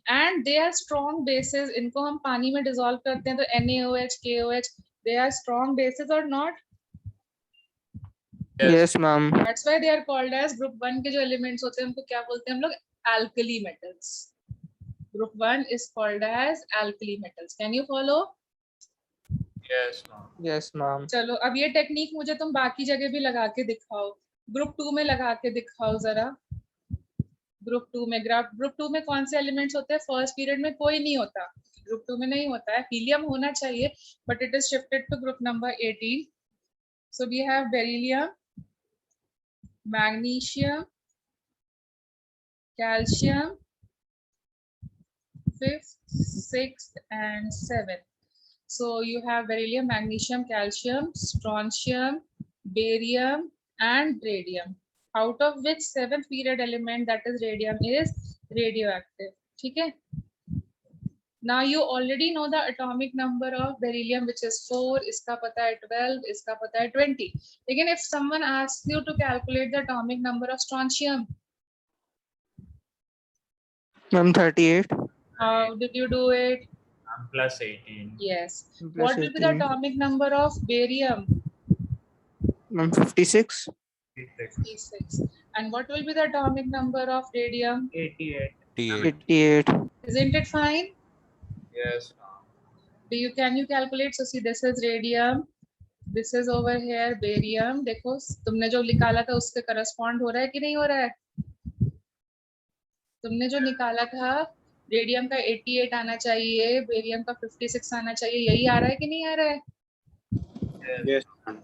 And they are strong bases. इनको हम पानी में dissolve करते हैं तो NaOH, KOH, they are strong bases or not? Yes, ma'am. That's why they are called as group 1 के जो elements होते हैं उनको क्या बोलते हैं हम लोग? Alkali metals. Group 1 is called as alkali metals. Can you follow? Yes, ma'am. Yes, ma'am. चलो अब ये टेक्निक मुझे तुम बाकी जगह भी लगा के दिखाओ. ग्रुप 2 में लगा के दिखाओ जरा. ग्रुप 2 में ग्रुप 2 में कौन से एलिमेंट्स होते हैं? फर्स्ट पीरियड में कोई नहीं होता. ग्रुप 2 में नहीं होता है. हीलियम होना चाहिए but it is shifted to group number 18. So we have beryllium, magnesium, calcium, 5th, 6th and 7th. So you have beryllium, magnesium, calcium, strontium, barium and radium, out of which 7th period element, that is radium, is radioactive. ठीक है? Now you already know the atomic number of beryllium, which is 4. इसका पता है 12, इसका पता है 20. लेकिन if someone asks you to calculate the atomic number of strontium, Ma'am, 38. how did you do it? I'm plus 18. Yes. Plus What will be the 18. atomic number of barium? Ma'am, 56. 86. 56. And what will be the atomic number of radium? 88. 88. 88. Isn't it fine? Yes, ma'am. Can you calculate? So see, this is radium, this is over here barium. देखो तुमने जो निकाला था उसके correspond हो रहा है कि नहीं हो रहा है? तुमने जो निकाला था रेडियम का 88 आना चाहिए, बेरियम का 56 आना चाहिए. यही आ रहा है कि नहीं आ रहा है? Yes, ma'am.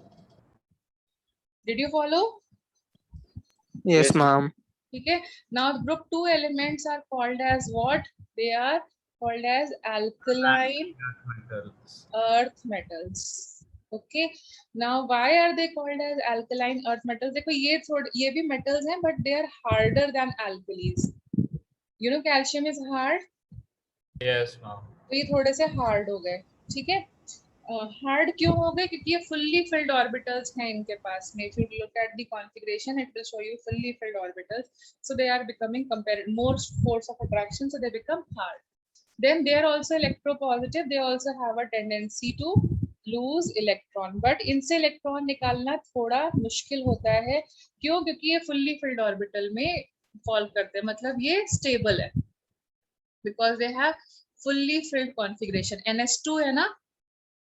Did you follow? Yes, Yes. ma'am. ठीक है. Now group 2 elements are called as what? They are called as alkaline Metals. earth metals. Okay. Now why are they called as alkaline earth metals? देखो ये भी metals हैं but they are harder than alkalis. You know calcium is hard. Yes, ma'am. तो ये थोड़े से hard हो गए. ठीक है. Hard क्यों हो गए? क्योंकि ये fully filled orbitals हैं इनके पास में. If you look at the configuration, it will show you fully filled orbitals. So they are becoming more force of attraction, so they become hard. Then they are also electropositive. They also have a tendency to lose electron. But इनसे electron निकालना थोड़ा मुश्किल होता है. क्यों? क्योंकि ये fully filled orbital में fall करते हैं. मतलब ये stable है. Because they have fully filled configuration. NS2 है ना?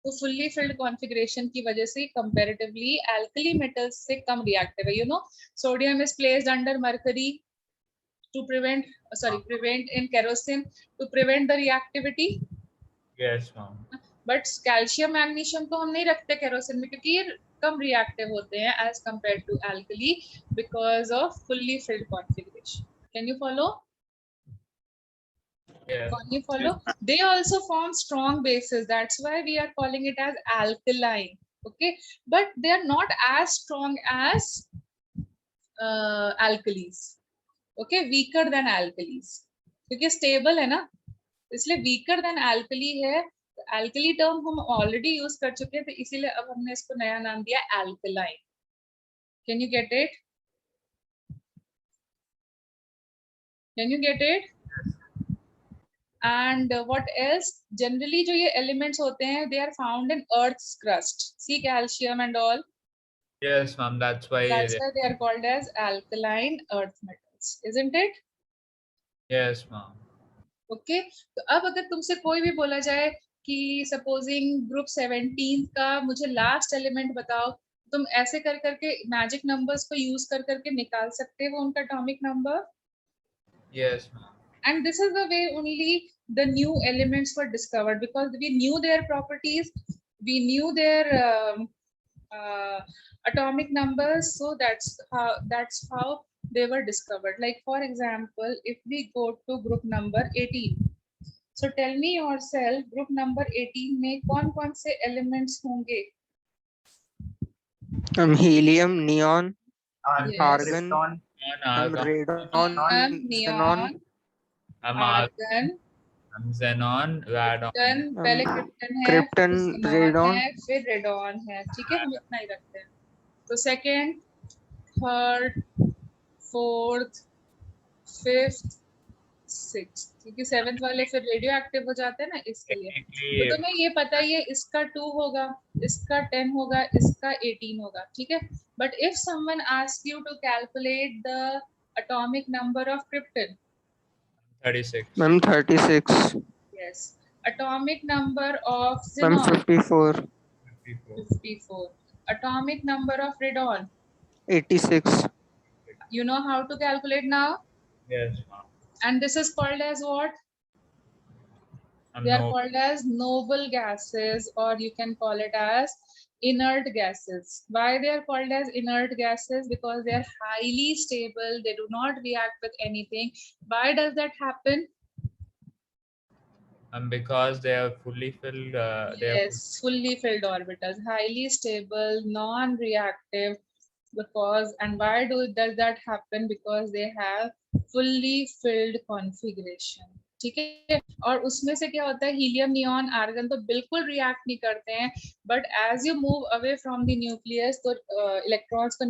तो fully filled configuration की वजह से comparatively alkali metals से कम reactive है. You know, sodium is placed under mercury to prevent in kerosene to prevent the reactivity. Yes, ma'am. But calcium, magnesium को हम नहीं रखते kerosene में क्योंकि ये कम reactive होते हैं as compared to alkali because of fully filled configuration. Can you follow? Yes. Can you follow? They also form strong bases. That's why we are calling it as alkaline. Okay, but they are not as strong as alkalis. Okay, weaker than alkalis. क्योंकि stable है ना, इसलिए weaker than alkali है. Alkali term हम already use कर चुके हैं, तो इसीलिए अब हमने इसको नया नाम दिया alkaline. Can you get it? Can you get it? And what else? Generally जो ये elements होते हैं, they are found in Earth's crust. See calcium and all. Yes, ma'am. That's why. That's why they are called as alkaline earth metals, isn't it? Yes, ma'am. Okay. तो अब अगर तुमसे कोई भी बोला जाए कि सपोजिंग ग्रुप 17 का मुझे लास्ट एलिमेंट बताओ, तुम ऐसे कर करके मैजिक नंबर्स को यूज कर करके निकाल सकते हो उनका atomic number. Yes, ma'am. And this is the way only the new elements were discovered, because we knew their properties, we knew their atomic numbers, so that's how they were discovered. Like for example, if we go to group number 18, so tell me yourself, group number 18 में कौन-कौन से elements होंगे? Helium, neon, Yes. argon, Krypton, Argon, radon, neon, argon, xenon, radon. krypton, पहले krypton है, krypton, फिर xenon radon. है, फिर radon है. ठीक है, हम इतना ही रखते हैं. तो second, third, fourth, fifth, sixth, क्योंकि सेवेंथ वाले फिर रेडियो एक्टिव हो जाते हैं ना, इसलिए. तो Technically, तुम्हें ये पता ही है, इसका 2 होगा, इसका 10 होगा, इसका 18 होगा. ठीक है. But if someone ask you to calculate the atomic number of krypton, 36. Ma'am 36. yes, atomic number of Ma'am xenon, 54. 54, atomic number of radon, 86. you know how to calculate now, Yes, ma'am. and this is called as what? They are called as noble gases, or you can call it as inert gases. Why they are called as inert gases? Because they are highly stable, they do not react with anything. Why does that happen? Because they are fully filled. Yes, fully filled orbitals, highly stable, non-reactive. Because, and why does that happen? Because they have fully filled configuration. ठीक है. और उसमें से क्या होता है, helium, neon, argon तो बिल्कुल रिएक्ट नहीं करते हैं, but as you move away from the nucleus तो इलेक्ट्रॉन्स को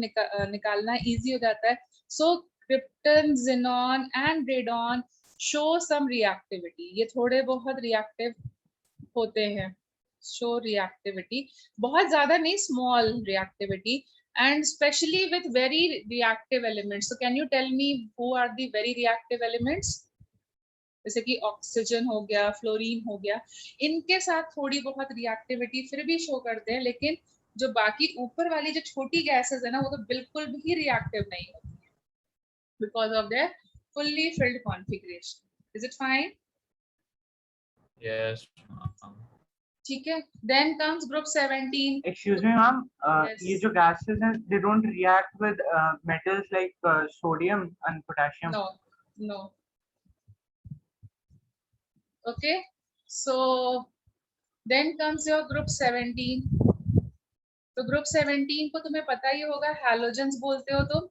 निकालना इजी हो जाता है. So krypton, xenon and radon show some reactivity. ये थोड़े बहुत रिएक्टिव होते हैं, शो रिएक्टिविटी, बहुत ज्यादा नहीं, small reactivity, and especially with very reactive elements. So can you tell me who are the very reactive elements? जैसे कि ऑक्सीजन हो गया, फ्लोरीन हो गया, इनके साथ थोड़ी बहुत रिएक्टिविटी फिर भी शो करते हैं, लेकिन जो बाकी ऊपर वाली जो छोटी गैसेस है ना, वो तो बिल्कुल भी रिएक्टिव नहीं होती है, because of their fully filled configuration. Is it fine? Yes, ma'am. ठीक है. Then comes group 17. excuse me ma'am, Yes. ये जो gases हैं, they don't react with metals like sodium and potassium. No, no. Okay, so then comes your group 17. तो group 17 को तुम्हें पता ही होगा, हैलोजेंस बोलते हो तुम.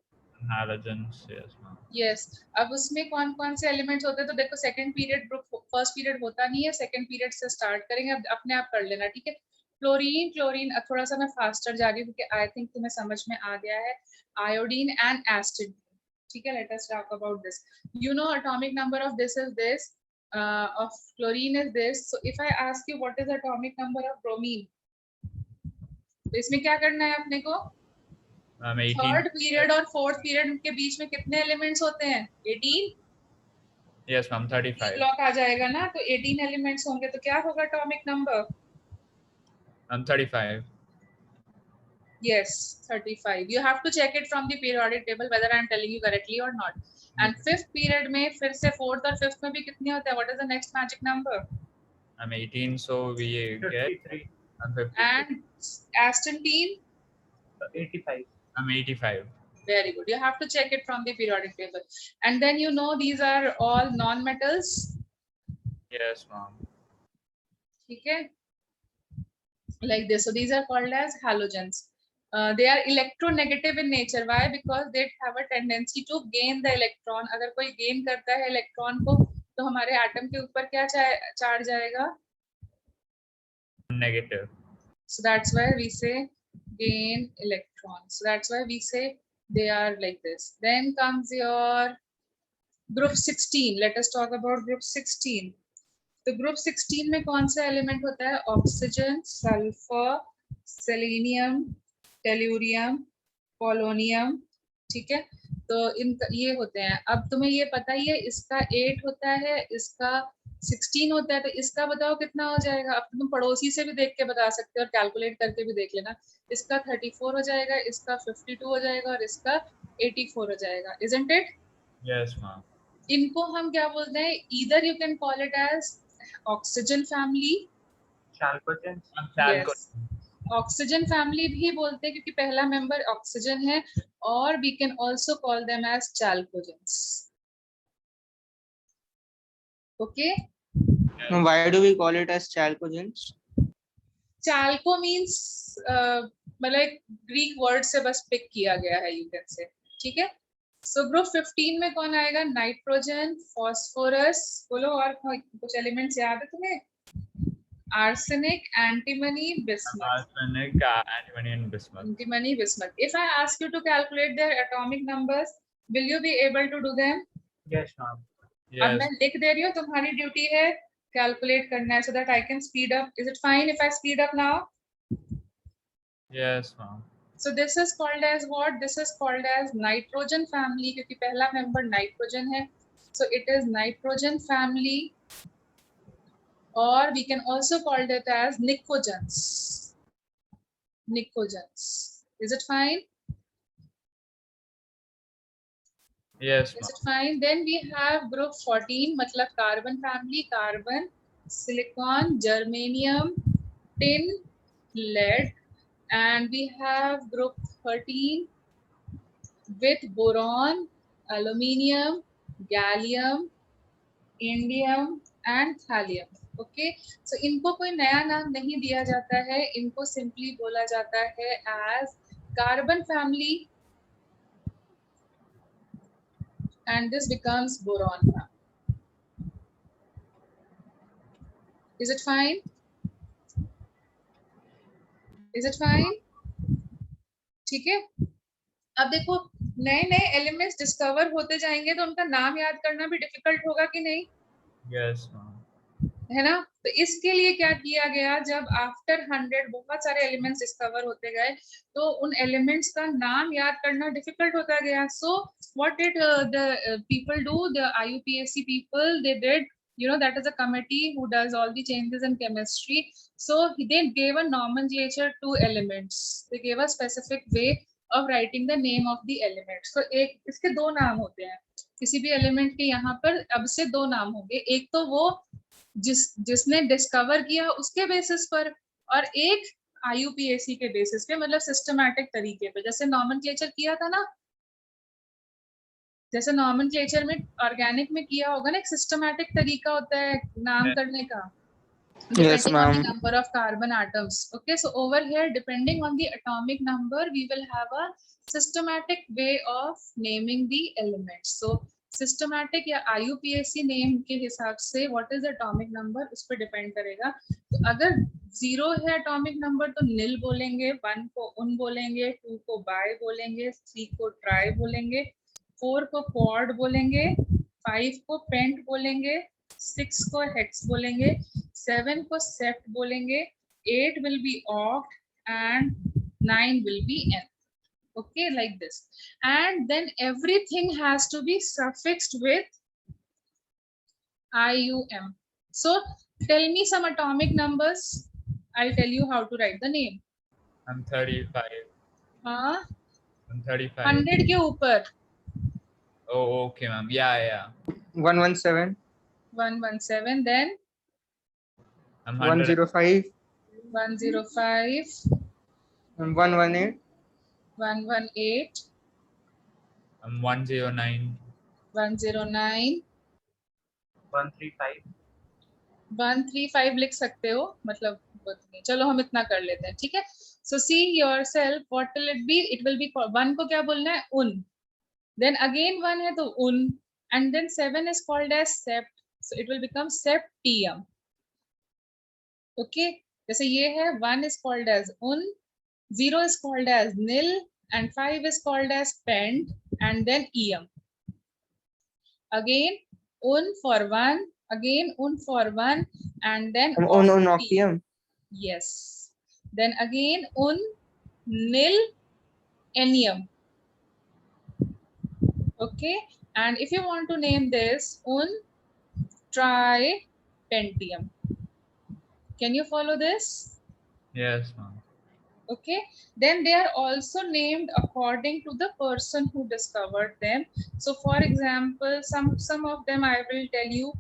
Halogens. Yes, ma'am. यस. अब उसमें कौन कौन से एलिमेंट्स होते हैं, तो देखो second period, group first period होता नहीं है, सेकंड पीरियड से स्टार्ट करेंगे. अब अपने आप कर लेना, ठीक है. फ्लोरीन, क्लोरीन, थोड़ा सा मैं फास्टर जा रही हूँ क्योंकि आई थिंक तुम्हें समझ में आ गया है. Iodine and acid. ठीक है. Let us talk about this. You know atomic number of this is this, of chlorine is this. So if I ask you what is the atomic number of bromine, तो इसमें क्या करना है अपने को? Third period और fourth period के बीच में कितने एलिमेंट्स होते हैं? 18. Yes, ma'am. 35. ब्लॉक आ जाएगा ना, तो 18 एलिमेंट्स होंगे, तो क्या होगा atomic number? 35. Yes, 35. You have to check it from the periodic table whether I am telling you correctly or not. And fifth period में फिर से fourth और fifth में भी कितने होते हैं? What is the next magic number? I'm 18, so we get 53, I'm 50. And Astantine? 85. I'm 85. Very good. You have to check it from the periodic table. And then you know these are all non-metals. Yes, ma'am. Okay. Like this. So these are called as halogens. They are electronegative in nature. Why? Because they have a tendency to gain the electron. अगर कोई gain करता है electron को, तो हमारे atom के ऊपर क्या charge आएगा? Negative. So that's why we say gain electrons. So that's why we say they are like this. Then comes your group 16, let us talk about group 16. तो ग्रुप 16 में कौन सा एलिमेंट होता है? Oxygen, sulphur, selenium, tellurium, polonium. ठीक है, तो इन ये होते हैं. अब तुम्हें ये पता ही है, इसका 8 होता है, इसका 16 होता है, तो इसका बताओ कितना हो जाएगा? अब तुम पड़ोसी से भी देख के बता सकते हो और कैलकुलेट करके भी देख लेना. इसका 34 हो जाएगा, इसका 52 हो जाएगा और इसका 84 हो जाएगा. Isn't it? Yes, ma'am. इनको हम क्या बोलते हैं? Either you can call it as oxygen family. Chalcogen. Yes, oxygen family भी बोलते हैं क्योंकि पहला मेंबर ऑक्सीजन है. और we can also call them as chalcogens. Okay, Why do we call it as chalcogens? Chalco means मतलब Greek word से बस पिक किया गया है, यू कैन से. ठीक है, सो ग्रुप 15 में कौन आएगा? Nitrogen, phosphorus. बोलो और कुछ एलिमेंट्स याद है तुम्हें? Arsenic, antimony, bismuth. Arsenic, antimony, and bismuth. Antimony, bismuth. If I ask you to calculate their atomic numbers, will you be able to do them? Yes, ma'am. अब Yes. मैं लिख दे रही हूँ, तुम्हारी ड्यूटी है कैलकुलेट करना है, so that I can speed up. Is it fine if I speed up now? Yes, ma'am. So this is called as what? This is called as nitrogen family क्योंकि पहला member nitrogen है. So it is nitrogen family, or we can also call it as nicogens. Nicogens. Is it fine? Yes, Is ma'am. it fine? Then we have group 14, मतलब carbon family, carbon, silicon, germanium, tin, lead, and we have group 13 with boron, aluminium, gallium, indium and thallium. Okay, so इनको कोई नया नाम नहीं दिया जाता है, इनको simply बोला जाता है as carbon family, and this becomes boron family. Is it fine? Is it fine? ठीक है, अब देखो नए नए एलिमेंट्स डिस्कवर होते जाएंगे तो उनका नाम याद करना भी डिफिकल्ट होगा कि नहीं? Yes, ma'am. है ना? तो इसके लिए क्या किया गया, जब आफ्टर 100 बहुत सारे एलिमेंट्स डिस्कवर होते गए तो उन एलिमेंट्स का नाम याद करना डिफिकल्ट होता गया. So what did the people do? The IUPAC people, they did, you know, that is a committee who does all the changes in chemistry. So they gave a nomenclature to elements. They gave a specific way of writing the name of the element. So एक इसके दो नाम होते हैं, किसी भी element के यहाँ पर अब से दो नाम होंगे. एक तो वो जिसने डिस्कवर किया उसके बेसिस पर, और एक IUPAC के बेसिस पे, मतलब सिस्टमैटिक तरीके पे. जैसे नॉमेनक्लेचर किया था ना, जैसे नॉमेनक्लेचर में ऑर्गेनिक में किया होगा ना, एक सिस्टमैटिक तरीका होता है नाम करने का, Yes, depending on the ma'am. number of carbon atoms. Okay, so over here, depending on the atomic number, we will have a systematic way of naming the elements. So systematic या IUPAC name के हिसाब से what is the atomic number उस पर depend करेगा. तो अगर 0 है atomic number तो nil बोलेंगे, 1 को उन बोलेंगे, 2 को bi बोलेंगे, 3 को tri बोलेंगे, 4 को quad बोलेंगे, 5 को pent बोलेंगे, 6 को hex बोलेंगे, 7 को sept बोलेंगे, 8 will be oct and 9 will be n. Okay, like this. And then everything has to be suffixed with IUM. So tell me some atomic numbers. I'll tell you how to write the name. I'm 35. हाँ, I'm 35. 100 के ऊपर. Oh, okay, ma'am. Yeah. 117, 117, then I'm 100. 105, 105, and 118, 118, I'm 109. 109, 135. 135 लिख सकते हो, मतलब चलो हम इतना कर लेते हैं. ठीक है, so see yourself, what will it be? It will be 1 को क्या बोलना है? उन. Then again 1 है तो उन, and then 7 is called as sept, so it will become septium. Okay, जैसे ये है, 1 is called as un, 0 is called as nil, and 5 is called as pent, and then eum. again un for 1, again un for 1, and then On octium. octium. Yes, then again un nil ennium. Okay, and if you want to name this un tripentium. Can you follow this? Yes, ma'am. Okay, then they are also named according to the person who discovered them. So for example, some of them I will tell you,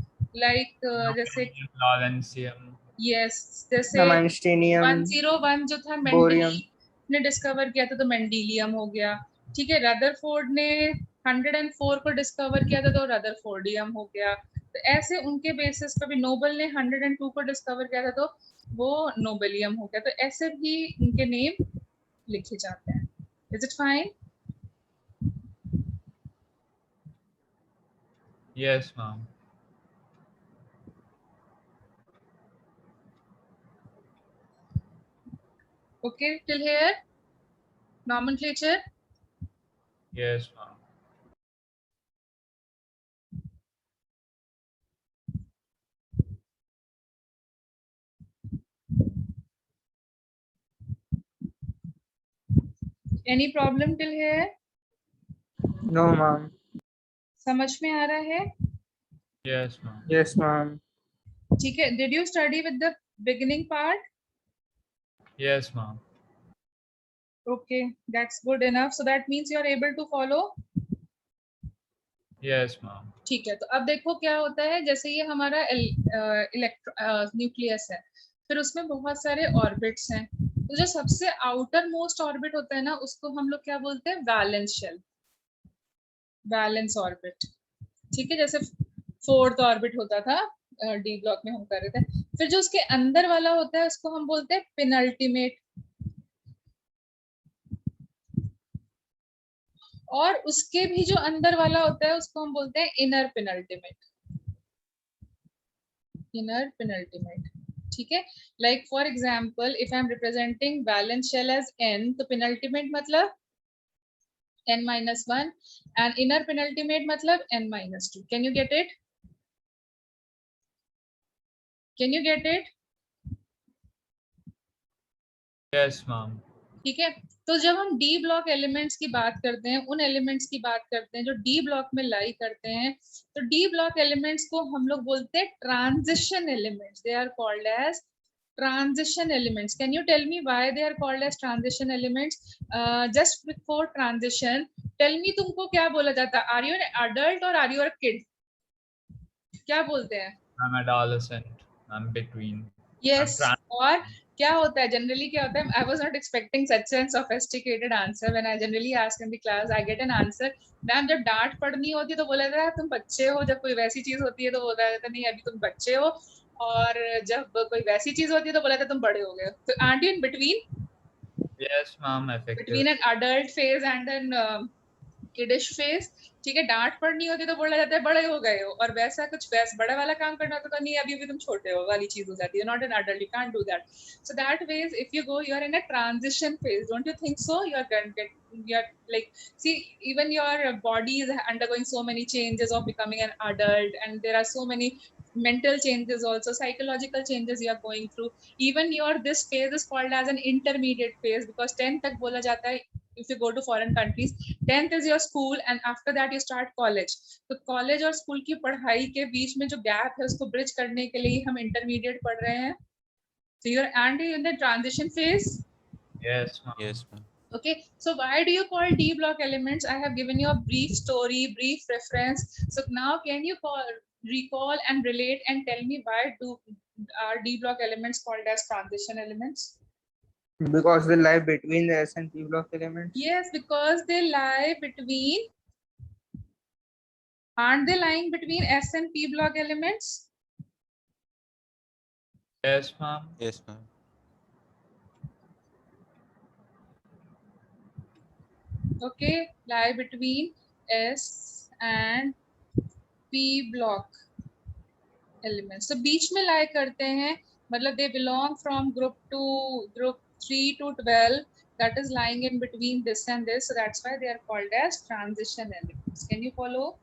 like जैसे Lawrencium. yes, जैसे Einsteinium. 101 जो था Bohrium. Mendeley ने discover किया था तो मेंडेलियम हो गया, ठीक है। रदरफोर्ड ने 104 को डिस्कवर किया था तो रदरफोर्डियम हो गया। तो ऐसे उनके बेसिस पे भी, नोबल ने 102 को डिस्कवर किया था तो वो नोबेलियम हो गया। तो ऐसे भी उनके नेम लिखे जाते हैं। Is it fine? Yes, ma'am. Okay till here? Nomenclature? Yes, ma'am. Any problem till here? No, ma'am. समझ में आ रहा है? Yes, ma'am. Yes, ma'am. ठीक है। Did you study with the beginning part? Yes, ma'am. Okay, that's good enough. So that means you are able to follow. Yes, ma'am. ठीक है, तो अब देखो क्या होता है। जैसे ये हमारा न्यूक्लियस है, फिर उसमें बहुत सारे ऑर्बिट्स हैं। तो जो सबसे आउटर मोस्ट ऑर्बिट होता है ना, उसको हम लोग क्या बोलते हैं? Valence shell, valence orbit. ठीक है, जैसे 4th ऑर्बिट होता था डी ब्लॉक में हम कर रहे थे। फिर जो उसके अंदर वाला होता है उसको हम बोलते हैं पेनल्टीमेट, और उसके भी जो अंदर वाला होता है उसको हम बोलते हैं इनर पेनल्टीमेट, इनर पेनल्टीमेट। ठीक है, like for example if I am representing valence shell as n, तो पेनल्टीमेट मतलब n-1 and inner penultimate मतलब n-2. Can you get it? Can you get it? Yes, ma'am. ठीक है, तो जब हम डी ब्लॉक एलिमेंट्स की बात करते हैं, उन एलिमेंट्स की बात करते हैं जो डी ब्लॉक में लाई करते हैं, तो डी ब्लॉक एलिमेंट्स को हम लोग बोलते हैं transition elements. They are called as transition elements. Can you tell me why they are called as transition elements? Just before transition, tell me तुमको क्या बोला जाता है? Are you an adult or are you a kid? क्या बोलते हैं? I'm adolescent. I'm between. Yes. और क्या होता है जनरली? क्या होता है? I was not expecting such a sophisticated answer. When I generally ask in the class, I get an answer. Ma'am जब डांट पढ़नी होती है तो बोला जाता है तुम बच्चे हो, जब कोई वैसी चीज होती है तो बोला जाता है नहीं अभी तुम बच्चे हो, और जब कोई वैसी चीज होती है तो बोला जाता है तुम बड़े हो गए। तो aren't you in between? Yes, ma'am. Effective. Between an adult phase and an kiddish phase. ठीक है, डांट पढ़नी होती है तो बोला जाता है बड़े हो गए हो, और वैसा कुछ वैसा बड़ा वाला काम करना होता है तो नहीं अभी भी तुम छोटे हो वाली चीज हो जाती है। Not an adult, you can't do that. So that ways if you go, you are in a transition phase, don't you think so? You are like, see, even your body is undergoing so many changes of becoming an adult, and there are so many mental changes also, psychological changes you are going through. Even your this phase is called as an intermediate phase because 10th तक बोला जाता है if you go to foreign countries. 10th is your school and after that you start college. तो college और school की पढ़ाई के बीच में जो gap है उसको bridge करने के लिए हम intermediate पढ़ रहे हैं. So you're in the transition phase. Yes, ma'am. Yes, ma'am. Okay, so why do you call D block elements? I have given you a brief story, brief reference. So now can you recall and relate and tell me why are D block elements called as transition elements? Because they lie between the S and P block elements. Yes, because they lie between. Aren't they lying between S and P block elements? Yes, ma'am. Yes, ma'am. Okay, lie between S and P block elements. So बीच में lie करते हैं, मतलब they belong from group 3 to 12. That is lying in between this and this. So that's why they are called as transition elements. Can you follow?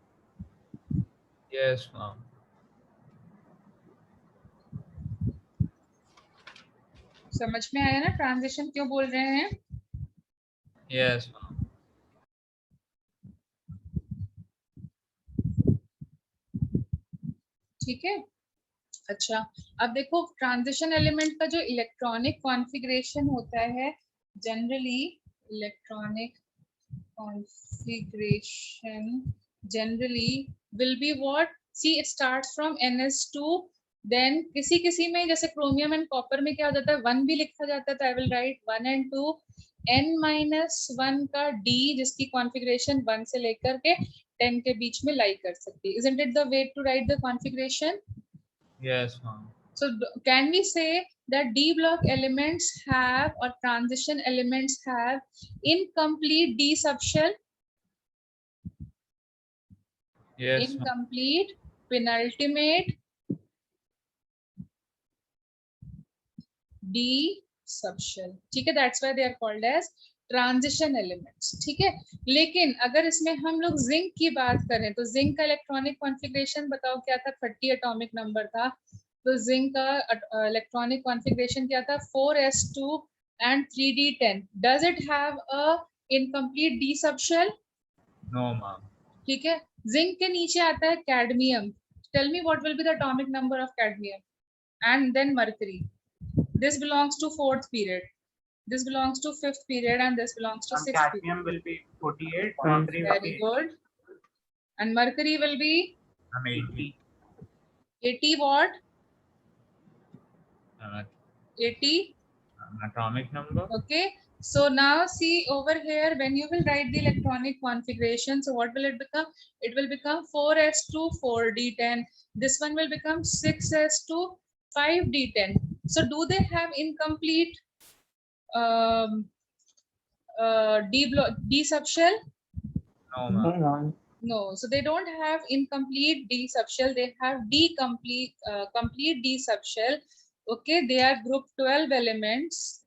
Yes, ma'am. समझ में आया ना transition क्यों बोल रहे हैं? Yes, ma'am. ठीक है, अच्छा अब देखो ट्रांजिशन एलिमेंट का जो इलेक्ट्रॉनिक कॉन्फ़िगरेशन होता है, generally electronic configuration generally will be what? See, it starts from ns2, then किसी में जैसे क्रोमियम एंड कॉपर में क्या हो जाता है, 1 भी लिखा जाता है, तो I will write 1 and 2, n-1 का d जिसकी कॉन्फ़िगरेशन 1 से लेकर के 10 के बीच में लाई कर सकती है. Isn't it the way to write the configuration? Yes, ma'am. So can we say that D block elements have, or transition elements have, incomplete D subshell? Yes, ma'am. Incomplete, penultimate, D subshell. ठीक है, that's why they are called as transition elements. ठीक है, लेकिन अगर इसमें हम लोग zinc की बात करें तो जिंक का इलेक्ट्रॉनिक कॉन्फ़िगरेशन बताओ क्या था? 30 एटॉमिक नंबर था. तो जिंक का इलेक्ट्रॉनिक कॉन्फ़िगरेशन क्या था? 4s2 and 3d10. Does it have a incomplete D subshell? No, ma'am. ठीक है, जिंक के नीचे आता है cadmium. Tell me what will be the atomic number of cadmium? And then mercury. This belongs to 4th period. This belongs to 5th period, and this belongs to 6th period. Cadmium will be 48, mercury will Very be good. And mercury will be I'm 80. 80 what? Uh, 80. atomic number. Okay. So now see over here, when you will write the electronic configuration, so what will it become? It will become 4s2 4d10. This one will become 6s2 5d10. So do they have incomplete D subshell? No, ma'am. No, so they don't have incomplete D subshell. They have complete D subshell. Okay, they are group 12 elements.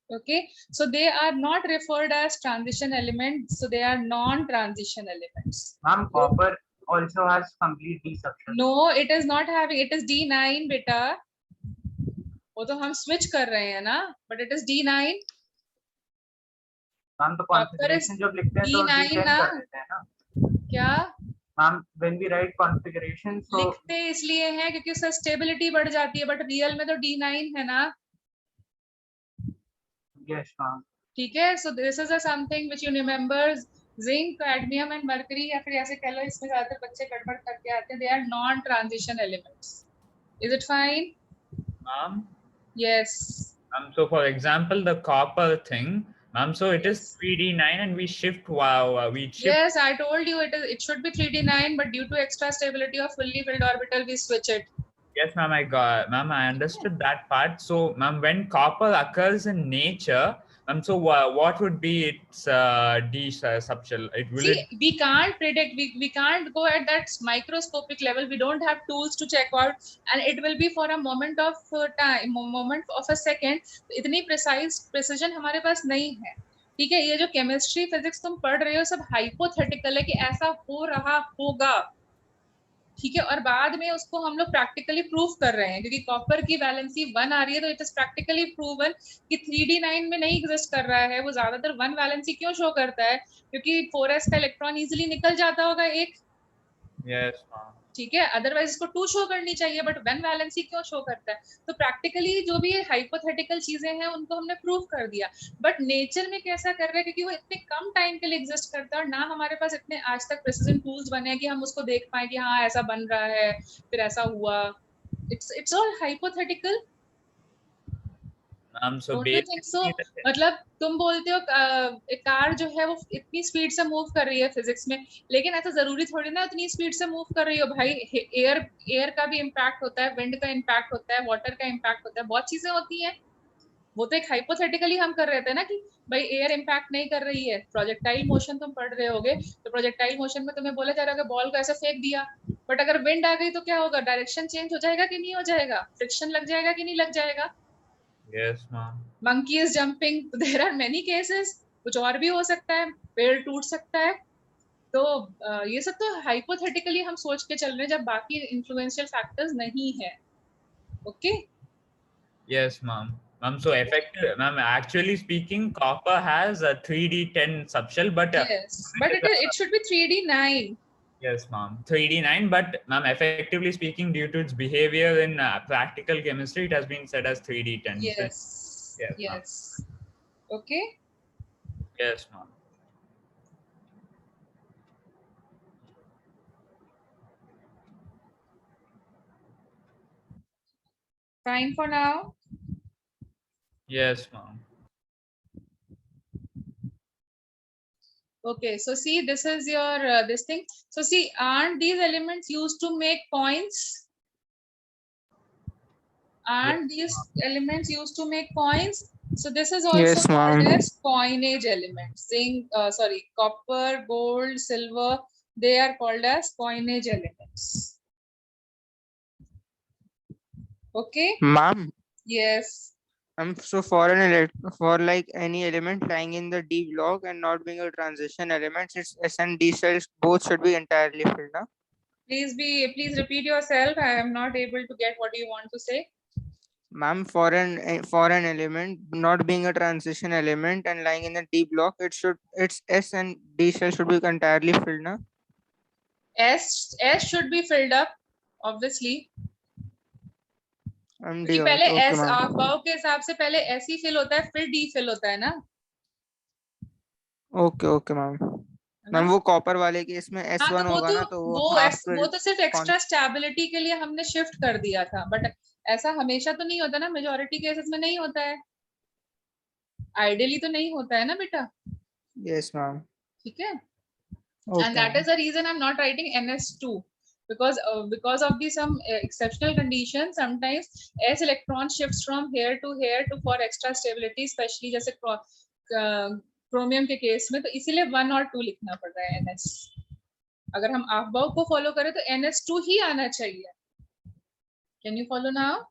Okay, so they are not referred as transition elements. So they are non-transition elements. Ma'am, copper also has complete D subshell. No, it is not having. It is D9, beta. वो तो हम switch कर रहे हैं ना, but it is D9. Ma'am, तो configuration जब लिखते हैं तो D9 D10 ना? कर देते हैं ना. क्या Ma'am, when we write configuration, so लिखते इसलिए हैं क्योंकि उससे स्टेबिलिटी बढ़ जाती है, बट रियल में तो D9 है ना. yes, ma'am. ठीक है, so this is a something which you remember. Zinc, cadmium and mercury, या फिर ऐसे कह लो, इसमें ज्यादातर बच्चे गड़बड़ करके आते हैं. They are non-transition elements. Is it fine? Ma'am. Yes. So for example, the copper thing, ma'am. So it is Yes. 3d9, and we shift. Wow, we shift. Yes, I told you it should be 3d9, but due to extra stability of fully filled orbital, we switch it. Yes, ma'am. Ma'am, I understood that part. So, ma'am, when copper occurs in nature, ma'am, so what would be its D subshell? See, we can't predict. We can't go at that microscopic level. We don't have tools to check out, and it will be for a moment of time, moment of a second. इतनी precision हमारे पास नहीं है. ठीक है, ये जो chemistry physics तुम पढ़ रहे हो सब हाइपोथेटिकल है कि ऐसा हो रहा होगा. ठीक है, और बाद में उसको हम लोग प्रैक्टिकली प्रूव कर रहे हैं, क्योंकि कॉपर की वैलेंसी 1 आ रही है, तो इट इज प्रैक्टिकली प्रूवन कि 3d9 में नहीं एग्जिस्ट कर रहा है. वो ज्यादातर 1 वैलेंसी क्यों शो करता है? क्योंकि 4s का इलेक्ट्रॉन इजीली निकल जाता होगा एक. Yes, ma'am. ठीक है, अदरवाइज इसको 2 शो करनी चाहिए, बट 1 वैलेंसी क्यों शो करता है? तो प्रैक्टिकली जो भी हाइपोथेटिकल चीजें हैं उनको हमने प्रूव कर दिया. बट नेचर में कैसा कर रहा है, क्योंकि वो इतने कम टाइम के लिए एग्जिस्ट करता है, और ना हमारे पास इतने आज तक प्रिसिजन टूल्स बने हैं कि हम उसको देख पाए कि हाँ ऐसा बन रहा है, फिर ऐसा हुआ. It's all hypothetical. So Don't you think so? मतलब तुम बोलते हो एक कार जो है वो इतनी स्पीड से मूव कर रही है फिजिक्स में, लेकिन ऐसा जरूरी थोड़ी ना उतनी स्पीड से मूव कर रही हो भाई. एयर का भी इम्पैक्ट होता है, विंड का इम्पैक्ट होता है, वाटर का इम्पैक्ट होता है, बहुत चीजें होती हैं. वो तो एक हाइपोथेटिकली हम कर रहे थे ना कि भाई एयर इम्पैक्ट नहीं कर रही है. प्रोजेक्टाइल मोशन तुम पढ़ रहे होगे, तो प्रोजेक्टाइल मोशन में तुम्हें बोला जा रहा है बॉल को ऐसे फेंक दिया, बट अगर विंड आ गई तो क्या होगा? डायरेक्शन चेंज हो जाएगा कि नहीं हो जाएगा? फ्रिक्शन लग जाएगा कि नहीं लग जाएगा? Yes, ma'am. Monkey is jumping. There are many cases. कुछ और भी हो सकता है, पेड़ टूट सकता है. तो ये सब तो हाइपोथेटिकली हम सोच के चल रहे हैं जब बाकी इन्फ्लुएंशियल फैक्टर्स नहीं है. Okay. Yes, ma'am. Ma'am, so effective, ma'am. Actually speaking, copper has a 3D10 subshell, but Yes, but it should be 3D9. yes, ma'am, 3D9. But ma'am, effectively speaking, due to its behavior in practical chemistry, it has been said as 3D10. Yes. Yes, ma'am. Yes. Okay. Yes, ma'am. Fine for now. Yes, ma'am. Okay, so see, this is your this thing. So see, aren't these elements used to make points? Aren't these elements used to make coins? So this is also Yes, called ma'am. as coinage elements. Zinc, sorry, copper, gold, silver, they are called as coinage elements. Okay. Ma'am, Yes. so for like any element lying in the D block and not being a transition element, its S and D cells both should be entirely filled. Huh? Please repeat yourself. I am not able to get what you want to say. Ma'am, for an element not being a transition element and lying in the D block, its S and D cell should be entirely filled. Na? S should be filled up, obviously. And क्योंकि D पहले also. Okay, S ma'am. अफवाह के हिसाब से पहले S ही fill होता है, फिर D fill होता है ना. Okay, ma'am. मैम वो कॉपर वाले केस में हाँ, S1 तो होगा ना, तो वो तो सिर्फ एक्स्ट्रा स्टेबिलिटी के लिए हमने शिफ्ट कर दिया था, बट ऐसा हमेशा तो नहीं होता ना, मेजॉरिटी केसेस में नहीं होता है, आइडियली तो नहीं होता है ना बेटा. Yes ma'am. ठीक है. Okay, and that is the reason I'm not writing NS2, because of the some exceptional conditions, sometimes S electron shifts from here to here to for extra stability, especially जैसे chromium के case में, तो इसीलिए 1 और 2 लिखना पड़ रहा है NS. अगर हम अफबाउ को फॉलो करें तो NS2 ही आना चाहिए. Can you follow now?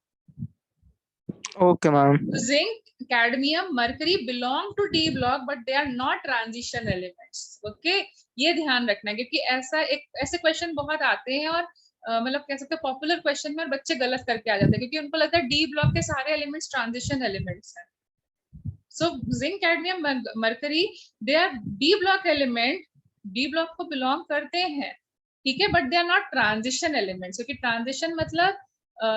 Okay, ma'am. Zinc, cadmium, mercury belong to D block, but they are not transition elements. Okay, ये ध्यान रखना है, क्योंकि ऐसे क्वेश्चन बहुत आते हैं और मतलब कह सकते हैं पॉपुलर क्वेश्चन में, और बच्चे गलत करके आ जाते हैं क्योंकि उनको लगता है डी ब्लॉक के सारे एलिमेंट्स ट्रांजिशन एलिमेंट्स हैं. So zinc, cadmium, mercury, they are D block element, D block को बिलोंग करते हैं, ठीक है, but they are not transition elements. क्योंकि ट्रांजिशन मतलब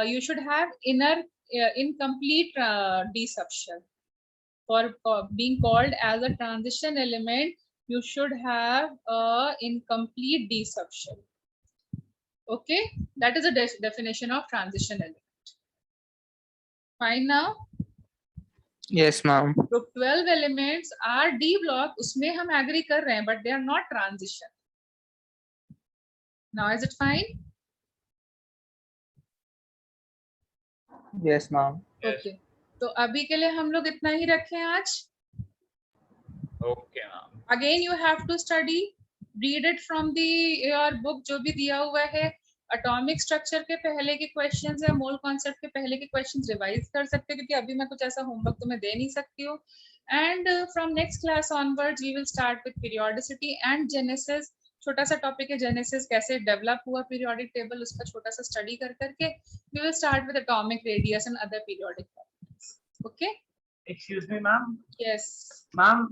you should have inner incomplete D subshell. For being called as a transition element, you should have a incomplete D subshell. Okay, that is a definition of transition element. Fine now. Yes, ma'am. Group 12 elements are D block, उसमें हम agree कर रहे हैं, but they are not transition. Now is it fine? Yes, ma'am. Okay. तो अभी के लिए हम लोग इतना ही रखें आज. Okay, ma'am. Again you have to study, read it from the your book जो भी दिया हुआ है. एटॉमिक स्ट्रक्चर के पहले के क्वेश्चंस या मोल कॉन्सेप्ट के पहले के क्वेश्चंस रिवाइज कर सकते हो, क्योंकि अभी मैं कुछ ऐसा होमवर्क तुम्हें दे नहीं सकती हूँ. And from next class onwards we will start with periodicity and genesis. छोटा सा टॉपिक है जेनेसिस, कैसे डेवलप हुआ पीरियोडिक टेबल, उसका छोटा सा स्टडी कर करके we will start with atomic radius and other periodic topics. Okay. Excuse me, ma'am. Yes. Ma'am,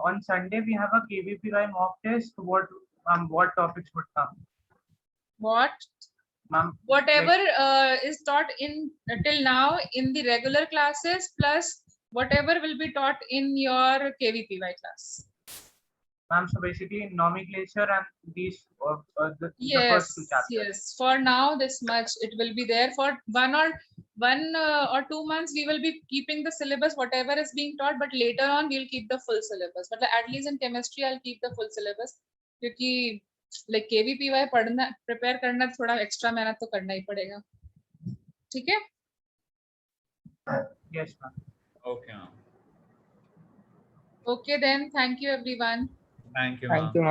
on Sunday we have a KVPY mock test. What topics would come? What? Ma'am, Whatever is taught in till now in the regular classes, plus whatever will be taught in your KVPY class. Ma'am, so basically nomenclature and these the Yes, first 2 chapters. yes. For now, this much it will be there. For one or 2 months, we will be keeping the syllabus, whatever is being taught. But later on, we'll keep the full syllabus. But at least in chemistry, I'll keep the full syllabus. क्योंकि like KVPY पढ़ना, prepare करना, थोड़ा extra मेहनत तो करना ही पड़ेगा. ठीक है? Yes, ma'am. Okay, ma'am. Okay then. Thank you, everyone. Thank you, Thank ma'am. you, ma'am.